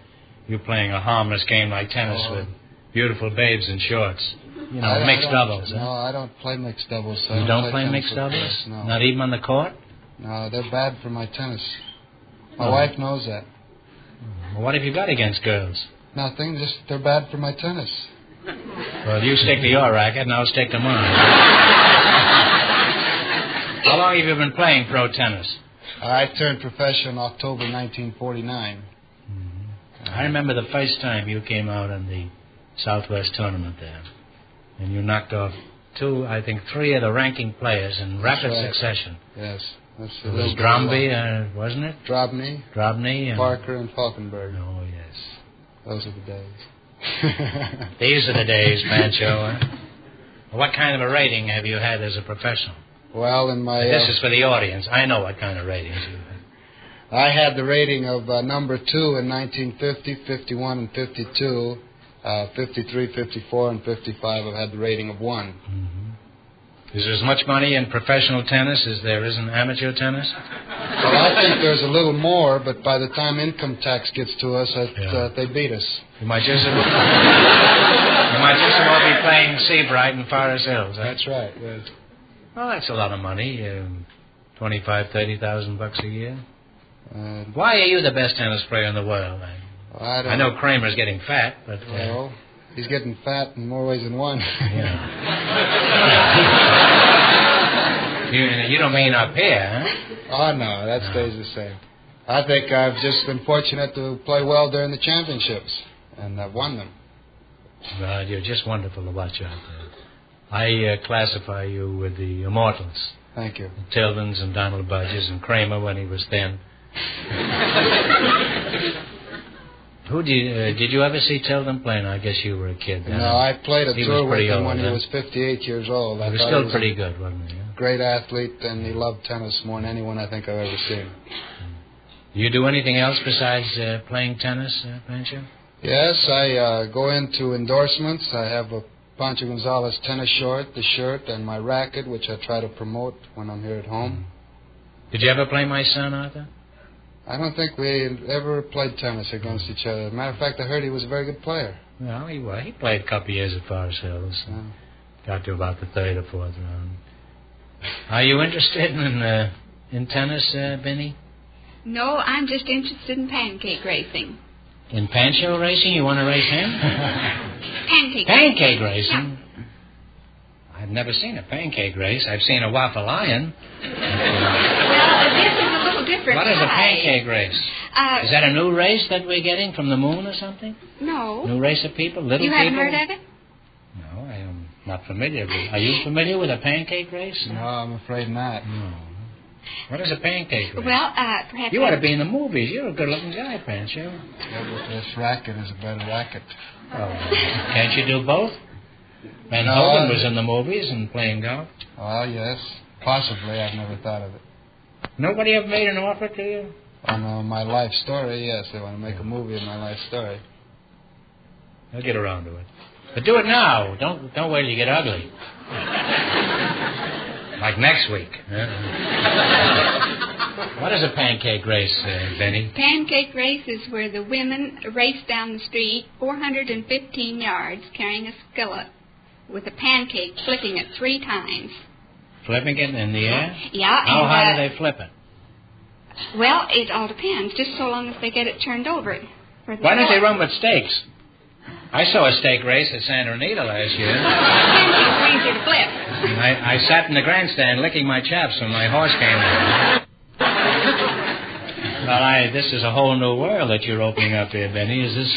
S2: you playing a harmless game like tennis with beautiful babes in shorts? You know, mixed doubles, huh?
S8: No, I don't play mixed doubles. So
S2: you don't play mixed doubles?
S8: No.
S2: Not even on the court?
S8: No, they're bad for my tennis. My wife knows that.
S2: Well, what have you got against girls?
S8: Nothing, just they're bad for my tennis.
S2: Well, you stick to your racket, and I'll stick to mine. How long have you been playing pro tennis?
S8: I turned professional in October 1949.
S2: Mm-hmm. I remember the first time you came out in the Southwest tournament there. And you knocked off three of the ranking players in rapid succession.
S8: Yes.
S2: It was Dromby, wasn't it?
S8: Drobny.
S2: And
S8: Parker and Falkenberg.
S2: Oh, yes.
S8: Those are the days.
S2: These are the days, Pancho. What kind of a rating have you had as a professional?
S8: Well, in my...
S2: This is for the audience. I know what kind of ratings you had.
S8: I had the rating of number 2 in 1950, 51, and 52. 53, 54, and 55 I've had the rating of 1.
S2: Mm-hmm. Is there as much money in professional tennis as there is in amateur tennis?
S8: Well, I think there's a little more, but by the time income tax gets to us, they beat us.
S2: You might just as well be playing Seabright in Forest Hills. Huh?
S8: That's right. Yes.
S2: Well, that's a lot of money. $25,000-$30,000 a year. Why are you the best tennis player in the world? I know Kramer's getting fat, but...
S8: Well, he's getting fat in more ways than one.
S2: Yeah. You don't mean up here, huh?
S8: Oh, no, that stays the same. I think I've just been fortunate to play well during the championships, and I've won them.
S2: Well, you're just wonderful to watch out there. I classify you with the immortals.
S8: Thank you.
S2: Tildens and Donald Budges and Kramer when he was thin. Did you ever see Tilden play? No, I guess you were a kid then.
S8: No, I played a tour with him when he was 58 years old.
S2: He was still pretty good, wasn't he?
S8: Great athlete, and he loved tennis more than anyone I think I've ever seen.
S2: Do you do anything else besides playing tennis, Pancho?
S8: Yes, I go into endorsements. I have a Pancho Gonzalez tennis short, the shirt, and my racket, which I try to promote when I'm here at home.
S2: Did you ever play my son, Arthur?
S8: I don't think we ever played tennis against each other. As a matter of fact, I heard he was a very good player.
S2: Well, he was. He played a couple of years at Forest Hills. Got to about the third or fourth round. Are you interested in tennis, Benny?
S9: No, I'm just interested in pancake racing.
S2: In Pancho racing? You want to race him? Pancake racing? I've never seen a pancake race. I've seen a waffle iron.
S9: Well, this is a little different.
S2: What is a pancake race? Is that a new race that we're getting from the moon or something?
S9: No.
S2: New race of people? Little
S9: you
S2: people?
S9: You haven't heard of it?
S2: No, I am not familiar with it. Are you familiar with a pancake race?
S8: No, I'm afraid not.
S2: No. What is a pancake race?
S9: Well, perhaps...
S2: You ought to be in the movies. You're a good-looking guy, Pancho.
S8: Yeah, but this racket is a better racket.
S2: Oh, can't you do both? Van Hogan was in the movies and playing golf.
S8: Oh, yes. Possibly. I've never thought of it.
S2: Nobody ever made an offer to you?
S8: On my life story, yes. They want to make a movie of my life story.
S2: I'll get around to it. But do it now. Don't wait till you get ugly. Like next week. What is a pancake race, Benny?
S9: Pancake race is where the women race down the street 415 yards carrying a skillet with a pancake, flipping it 3 times.
S2: Flipping it in the air?
S9: Yeah.
S2: How high do they flip it?
S9: Well, it all depends, just so long as they get it turned over.
S2: Why don't they run with stakes? I saw a stake race at Santa Anita last year.
S9: Pancake's easier to flip.
S2: I sat in the grandstand licking my chaps when my horse came in. Well, this is a whole new world that you're opening up here, Benny. Is this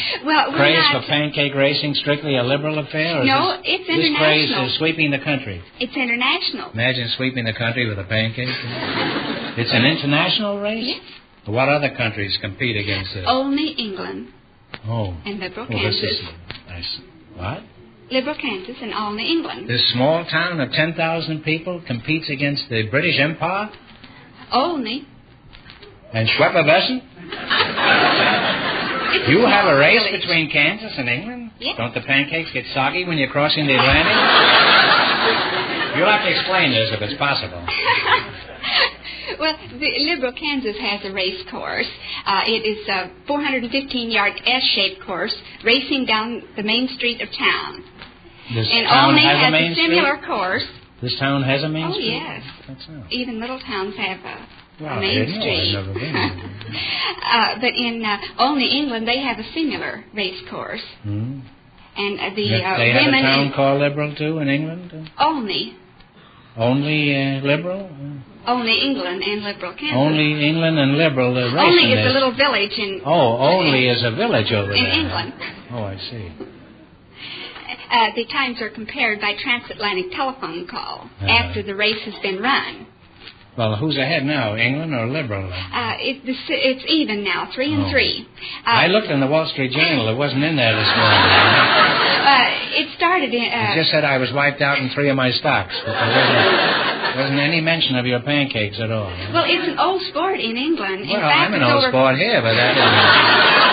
S2: craze for pancake racing strictly a liberal affair? Or
S9: no, it's international.
S2: This craze is sweeping the country.
S9: It's international.
S2: Imagine sweeping the country with a pancake. It's an international race?
S9: Yes.
S2: What other countries compete against this?
S9: Only England.
S2: Oh.
S9: And liberal Kansas.
S2: What?
S9: Liberal Kansas and only England.
S2: This small town of 10,000 people competes against the British Empire?
S9: Only.
S2: And Schwepperwessen? You have a race between Kansas and England?
S9: Yes.
S2: Don't the pancakes get soggy when you're crossing the Atlantic? You'll have to explain this if it's possible.
S9: Well, the liberal Kansas has a race course. It is a 415-yard S-shaped course racing down the main street of town.
S2: This
S9: and
S2: town
S9: only
S2: has
S9: has
S2: a main
S9: a similar
S2: street?
S9: course.
S2: This town has a main street?
S9: Oh, yes.
S2: That's all.
S9: Even little towns have a
S2: Well,
S9: main street.
S2: I've never been.
S9: But in only England, they have a similar race course.
S2: Hmm.
S9: And the
S2: They have
S9: women
S2: a town called Liberal, too, in England?
S9: Only.
S2: Only Liberal?
S9: Only England and Liberal Kansas.
S2: Only England and Liberal racing
S9: Only is
S2: this.
S9: a little village in...
S2: Oh, only is a village over
S9: in
S2: there.
S9: England.
S2: Oh, I see.
S9: The times are compared by transatlantic telephone call after the race has been run.
S2: Well, who's ahead now, England or Liberal?
S9: It's even now, 3-3.
S2: I looked in the Wall Street Journal. It wasn't in there this morning.
S9: It started in...
S2: it just said I was wiped out in 3 of my stocks. But there wasn't any mention of your pancakes at all.
S9: Well, it's an old sport in England.
S2: Well,
S9: in fact,
S2: I'm an old sport here, but that isn't...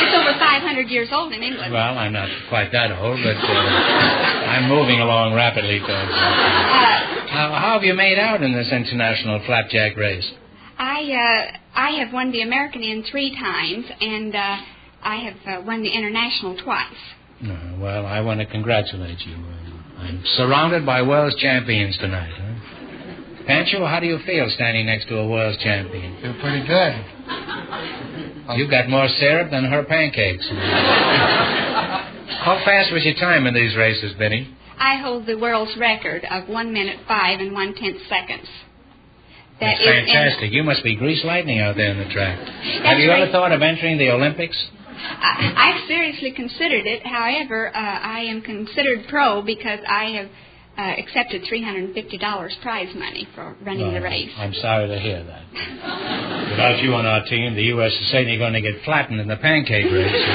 S9: It's over 500 years old in England.
S2: Well, I'm not quite that old, but I'm moving along rapidly towards how have you made out in this international flapjack race?
S9: I have won the American in 3 times, and I have won the international twice.
S2: Well, I want to congratulate you. I'm surrounded by world's champions tonight. Huh? Pancho, how do you feel standing next to a world's champion?
S8: Feel pretty good.
S2: You got more syrup than her pancakes. How fast was your time in these races, Benny?
S9: I hold the world's record of 1 minute 5 1/10 seconds.
S2: That's fantastic. You must be grease lightning out there in the track. Have you ever thought of entering the Olympics?
S9: I've seriously considered it. However, I am considered pro because I have accepted $350 prize money for running the race.
S2: I'm sorry to hear that. Without you on our team, the U.S. is certainly going to get flattened in the pancake race.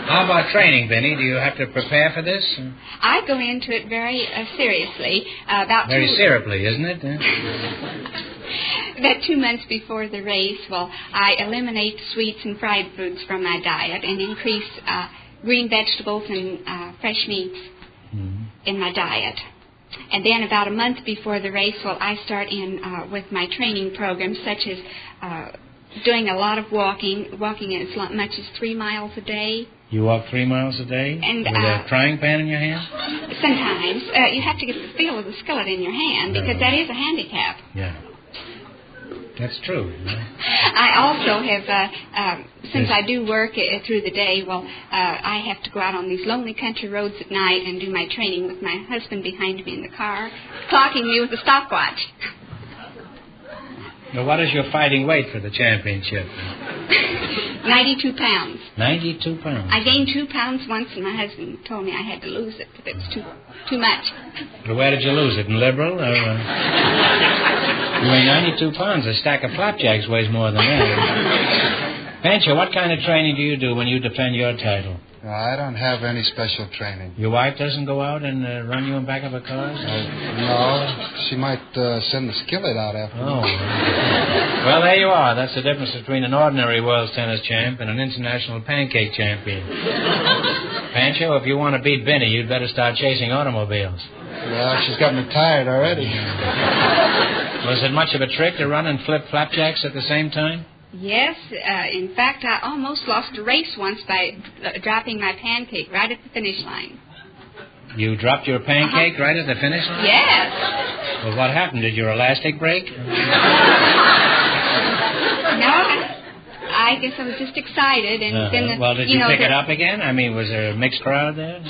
S2: How about training, Benny? Do you have to prepare for this?
S9: I go into it very seriously.
S2: Very syruply, isn't it?
S9: About 2 months before the race, I eliminate sweets and fried foods from my diet and increase green vegetables and fresh meats in my diet. And then about a month before the race, I start in with my training programs, such as doing a lot of walking as much as 3 miles a day.
S2: You walk 3 miles a day
S9: And,
S2: with a frying pan in your hand?
S9: Sometimes you have to get the feel of the skillet in your hand because that is a handicap.
S2: Yeah. That's true.
S9: I also have, since I do work through the day, I have to go out on these lonely country roads at night and do my training with my husband behind me in the car, clocking me with a stopwatch.
S2: Now, what is your fighting weight for the championship?
S9: 92 pounds.
S2: 92 pounds.
S9: I gained 2 pounds once, and my husband told me I had to lose it because it was too much.
S2: Well, where did you lose it? In Liberal? Or, you weigh 92 pounds. A stack of flapjacks weighs more than that. Pancho, what kind of training do you do when you defend your title?
S8: I don't have any special training.
S2: Your wife doesn't go out and run you in back of a car?
S8: No. She might send the skillet out after me.
S2: Oh. Well, there you are. That's the difference between an ordinary world tennis champ and an international pancake champion. Pancho, if you want to beat Benny, you'd better start chasing automobiles.
S8: Well, she's got me tired already.
S2: Was it much of a trick to run and flip flapjacks at the same time?
S9: Yes. In fact, I almost lost a race once by dropping my pancake right at the finish line.
S2: You dropped your pancake right at the finish line?
S9: Yes.
S2: Well, what happened? Did your elastic break?
S9: No, I guess I was just excited, and then
S2: well, did you pick it up again? I mean, was there a mixed crowd there?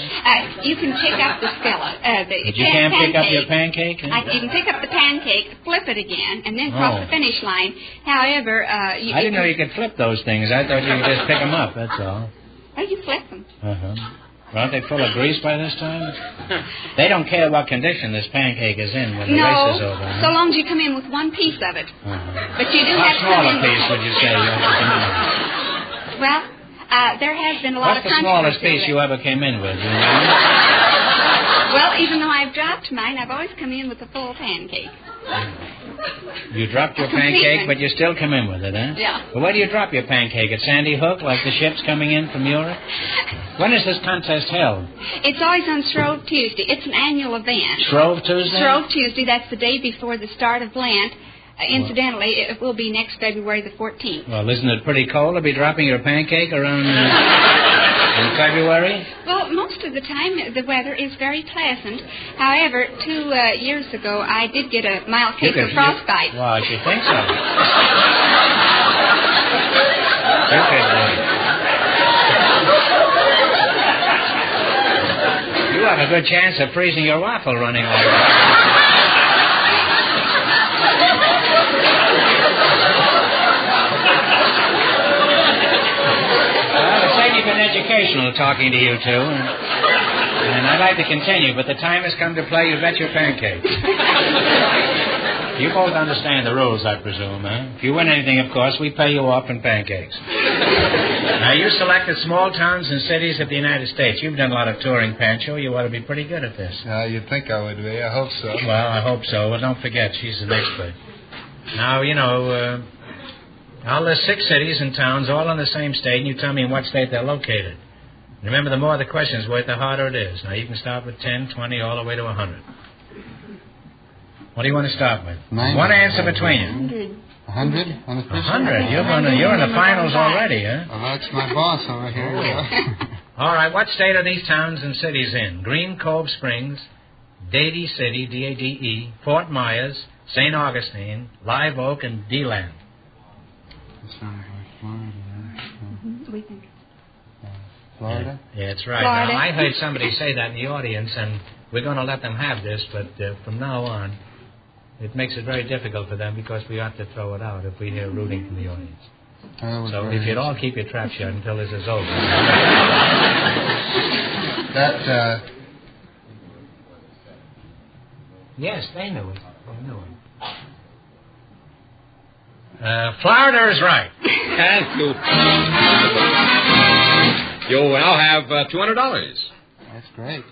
S9: You can pick up the skillet.
S2: But you can't pick up your pancake?
S9: You can pick up the pancake, flip it again, and then cross the finish line. However,
S2: I didn't know you could flip those things. I thought you could just pick them up. That's all.
S9: Oh, you flip them.
S2: Aren't they full of grease by this time? They don't care what condition this pancake is in when the race is over.
S9: No, so long as you come in with one piece of it. But you do have to come in.
S2: How small a piece would you say you have to come in with?
S9: Well, there has been a lot of
S2: controversy. What's the smallest piece you ever came in with? You know?
S9: Well, even though I've dropped mine, I've always come in with a full pancake.
S2: You dropped your pancake, but you still come in with it, huh?
S9: Yeah.
S2: Well, where do you drop your pancake? At Sandy Hook, like the ships coming in from Europe? When is this contest held?
S9: It's always on Shrove Tuesday. It's an annual event.
S2: Shrove Tuesday?
S9: Shrove Tuesday. That's the day before the start of Lent. Incidentally, it will be next February the 14th.
S2: Well, isn't it pretty cold to be dropping your pancake around in February?
S9: Well, most of the time the weather is very pleasant. However, 2 years ago, I did get a mild case of frostbite.
S2: Well, I should think so. You have a good chance of freezing your waffle running like that. Educational talking to you two, and I'd like to continue, but the time has come to play You Bet Your Pancake. You both understand the rules, I presume, huh? If you win anything, of course, we pay you off in pancakes. Now, you selected small towns and cities of the United States. You've done a lot of touring, Pancho. You ought to be pretty good at this.
S8: You'd think I would be. I hope so.
S2: Well, I hope so. Well, don't forget, she's an expert. Now, I'll list 6 cities and towns, all in the same state, and you tell me in what state they're located. Remember, the more the questions worth, the harder it is. Now, you can start with 10, 20, all the way to 100. What do you want to start with?
S8: 90.
S2: One answer between you.
S8: 100? 100?
S2: 100. You're in the finals already, huh?
S8: Well, that's my boss over here.
S2: All right, what state are these towns and cities in? Green Cove Springs, Dade City, D-A-D-E, Fort Myers, St. Augustine, Live Oak, and D-Land.
S9: We think.
S8: Florida?
S2: Yeah, that's right.
S9: Florida.
S2: Now, I heard somebody say that in the audience, and we're going to let them have this, but from now on, it makes it very difficult for them because we have to throw it out if we hear rooting from the audience. So if you'd all keep your trap shut until this is over. Yes, they knew it. They knew it. Florida is right.
S1: Thank you. You now have $200.
S8: That's great.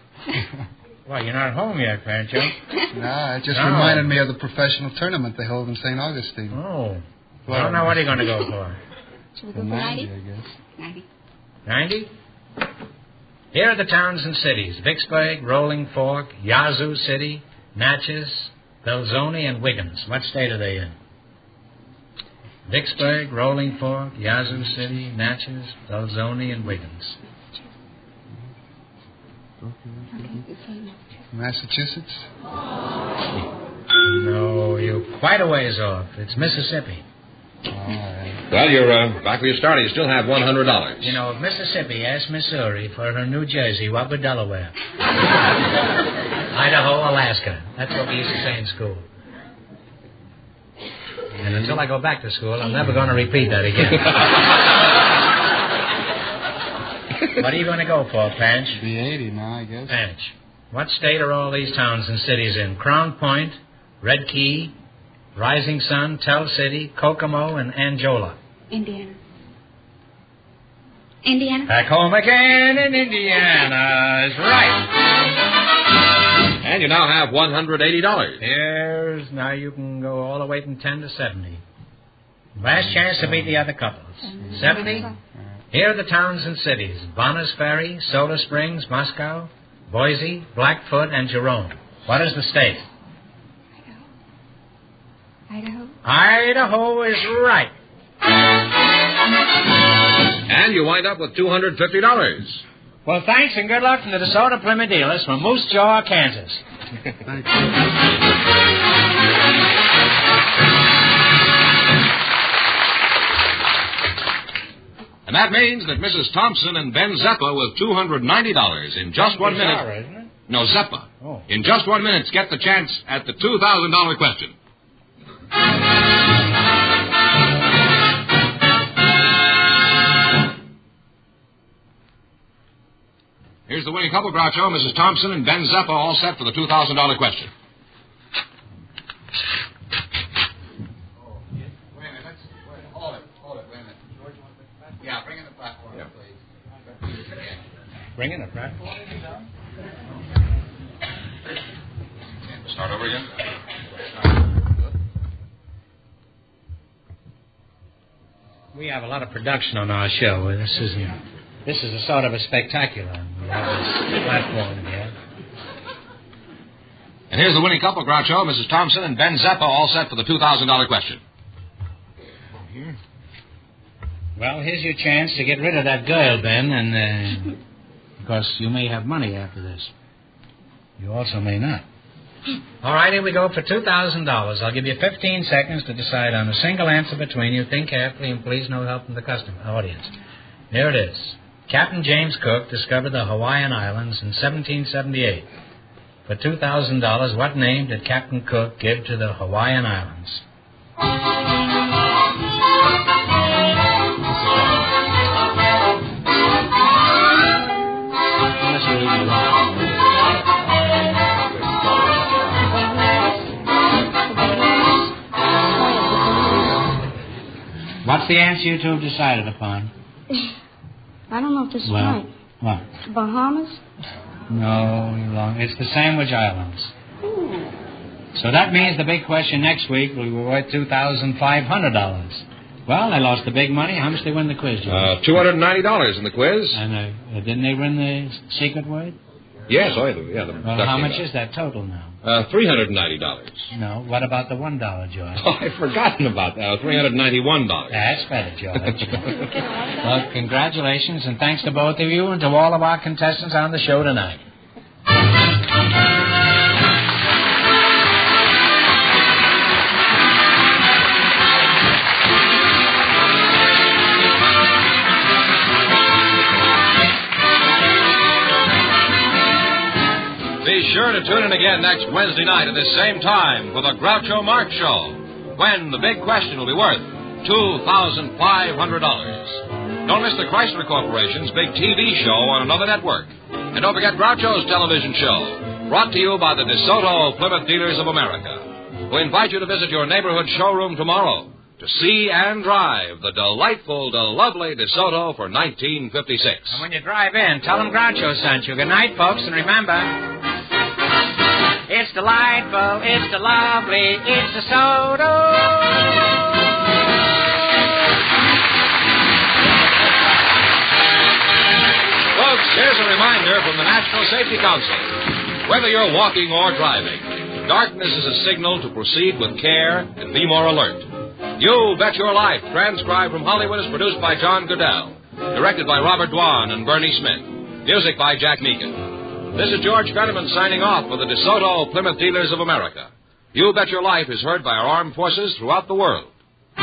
S2: Well, you're not home yet, Pancho.
S8: No, it just reminded me of the professional tournament they hold in St. Augustine.
S2: Oh. Well, now what are you going to go for?
S9: Should we go for 90?
S8: I guess.
S9: 90.
S2: 90? Here are the towns and cities. Vicksburg, Rolling Fork, Yazoo City, Natchez, Belzoni, and Wiggins. What state are they in? Vicksburg, Rolling Fork, Yazoo City, Natchez, Belzoni, and Wiggins.
S8: Massachusetts?
S2: No, you're quite a ways off. It's Mississippi.
S8: All right.
S1: Well, you're back where you started. You still have $100.
S2: You know, if Mississippi asked Missouri for her New Jersey, what would Delaware? Idaho, Alaska. That's what we used to say in school. And until I go back to school, I'm never going to repeat that again. What are you going to go for, Panch?
S8: Be 80 now, I guess.
S2: Panch, what state are all these towns and cities in? Crown Point, Red Key, Rising Sun, Tell City, Kokomo, and Angola.
S9: Indiana. Indiana?
S2: Back home again in Indiana is right.
S1: And you now have $180.
S2: Now you can go all the way from 10 to 70. Last chance to beat the other couples. 70? Here are the towns and cities. Bonners Ferry, Soda Springs, Moscow, Boise, Blackfoot, and Jerome. What is the state?
S9: Idaho.
S2: Idaho is right.
S1: And you wind up with $250.
S2: Well, thanks and good luck from the DeSoto Plymouth dealers from Moose Jaw, Kansas.
S8: Thank
S1: And that means that Mrs. Thompson and Ben Zeppa with $290 in just 1 minute.
S2: Zara, isn't it?
S1: No, Zeppa.
S2: Oh.
S1: In just 1 minute, get the chance at the $2,000 question. Here's the winning couple, Groucho, Mrs. Thompson and Ben Zeppa, all set for the $2,000 question.
S8: Wait a minute. Hold it. Wait a minute. George wants the platform? Yeah, bring in the platform, please.
S2: Bring in a platform.
S1: Start over again.
S2: We have a lot of production on our show. This is a sort of a spectacular. We have this platform here.
S1: And here's the winning couple, Groucho, Mrs. Thompson and Ben Zeppa, all set for the $2,000 question.
S2: Well, here's your chance to get rid of that girl, Ben, and because you may have money after this. You also may not. All right, here we go for $2,000. I'll give you 15 seconds to decide on a single answer between you. Think carefully, and please no help from the audience. Here it is. Captain James Cook discovered the Hawaiian Islands in 1778. For $2,000, what name did Captain Cook give to the Hawaiian Islands? What's the answer you two have decided upon?
S4: I don't know if this is right.
S2: What?
S4: Bahamas?
S2: No, you're wrong. It's the Sandwich Islands.
S4: Ooh.
S2: So that means the big question next week will be worth $2,500. Well, they lost the big money. How much did they win the quiz, George?
S1: $290 in the quiz.
S2: And didn't they win the secret word?
S1: Yes, yeah.
S2: Well, how much is that total now?
S1: $390.
S2: No, what about the $1, George?
S1: Oh, I've forgotten about that. $391.
S2: That's better, George. Well, congratulations, and thanks to both of you and to all of our contestants on the show tonight.
S1: Be sure to tune in again next Wednesday night at this same time for the Groucho Marx Show, when the big question will be worth $2,500. Don't miss the Chrysler Corporation's big TV show on another network. And don't forget Groucho's television show, brought to you by the DeSoto Plymouth Dealers of America, who invite you to visit your neighborhood showroom tomorrow to see and drive the delightful, lovely DeSoto for 1956.
S2: And when you drive in, tell them Groucho sent you. Good night, folks, and remember, it's delightful, it's the lovely, it's DeSoto.
S1: Folks, here's a reminder from the National Safety Council. Whether you're walking or driving, darkness is a signal to proceed with care and be more alert. You Bet Your Life, transcribed from Hollywood, is produced by John Goodell. Directed by Robert Dwan and Bernie Smith. Music by Jack Meakin. This is George Fenneman signing off for the DeSoto Plymouth Dealers of America. You Bet Your Life is heard by our armed forces throughout the world.
S2: I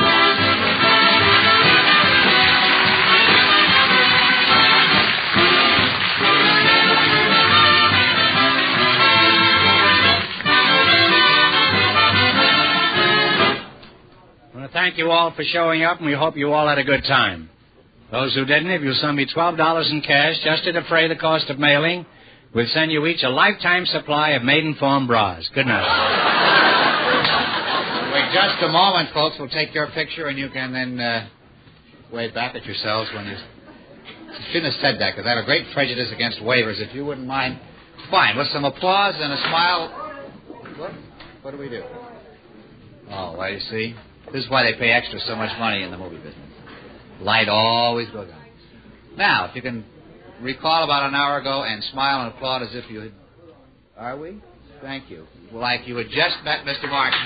S2: want to thank you all for showing up, and we hope you all had a good time. Those who didn't, if you'll send me $12 in cash just to defray the cost of mailing, we'll send you each a lifetime supply of maiden-form bras. Good night.
S10: Wait just a moment, folks. We'll take your picture, and you can then wave back at yourselves when you... I shouldn't have said that, because I have a great prejudice against waivers, if you wouldn't mind. Fine, with some applause and a smile. What do we do? Oh, well, you see, this is why they pay extra so much money in the movie business. Light always goes on. Now, if you can recall about an hour ago and smile and applaud as if you had... Are we? Thank you. Like you had just met Mr. Marks.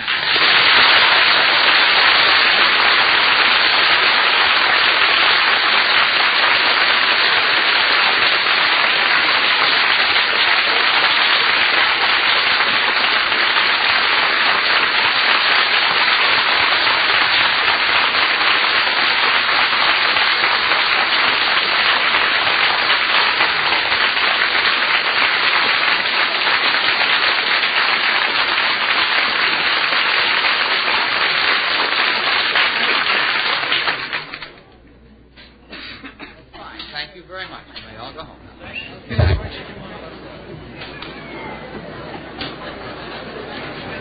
S10: Thank you very much. You may all go home now.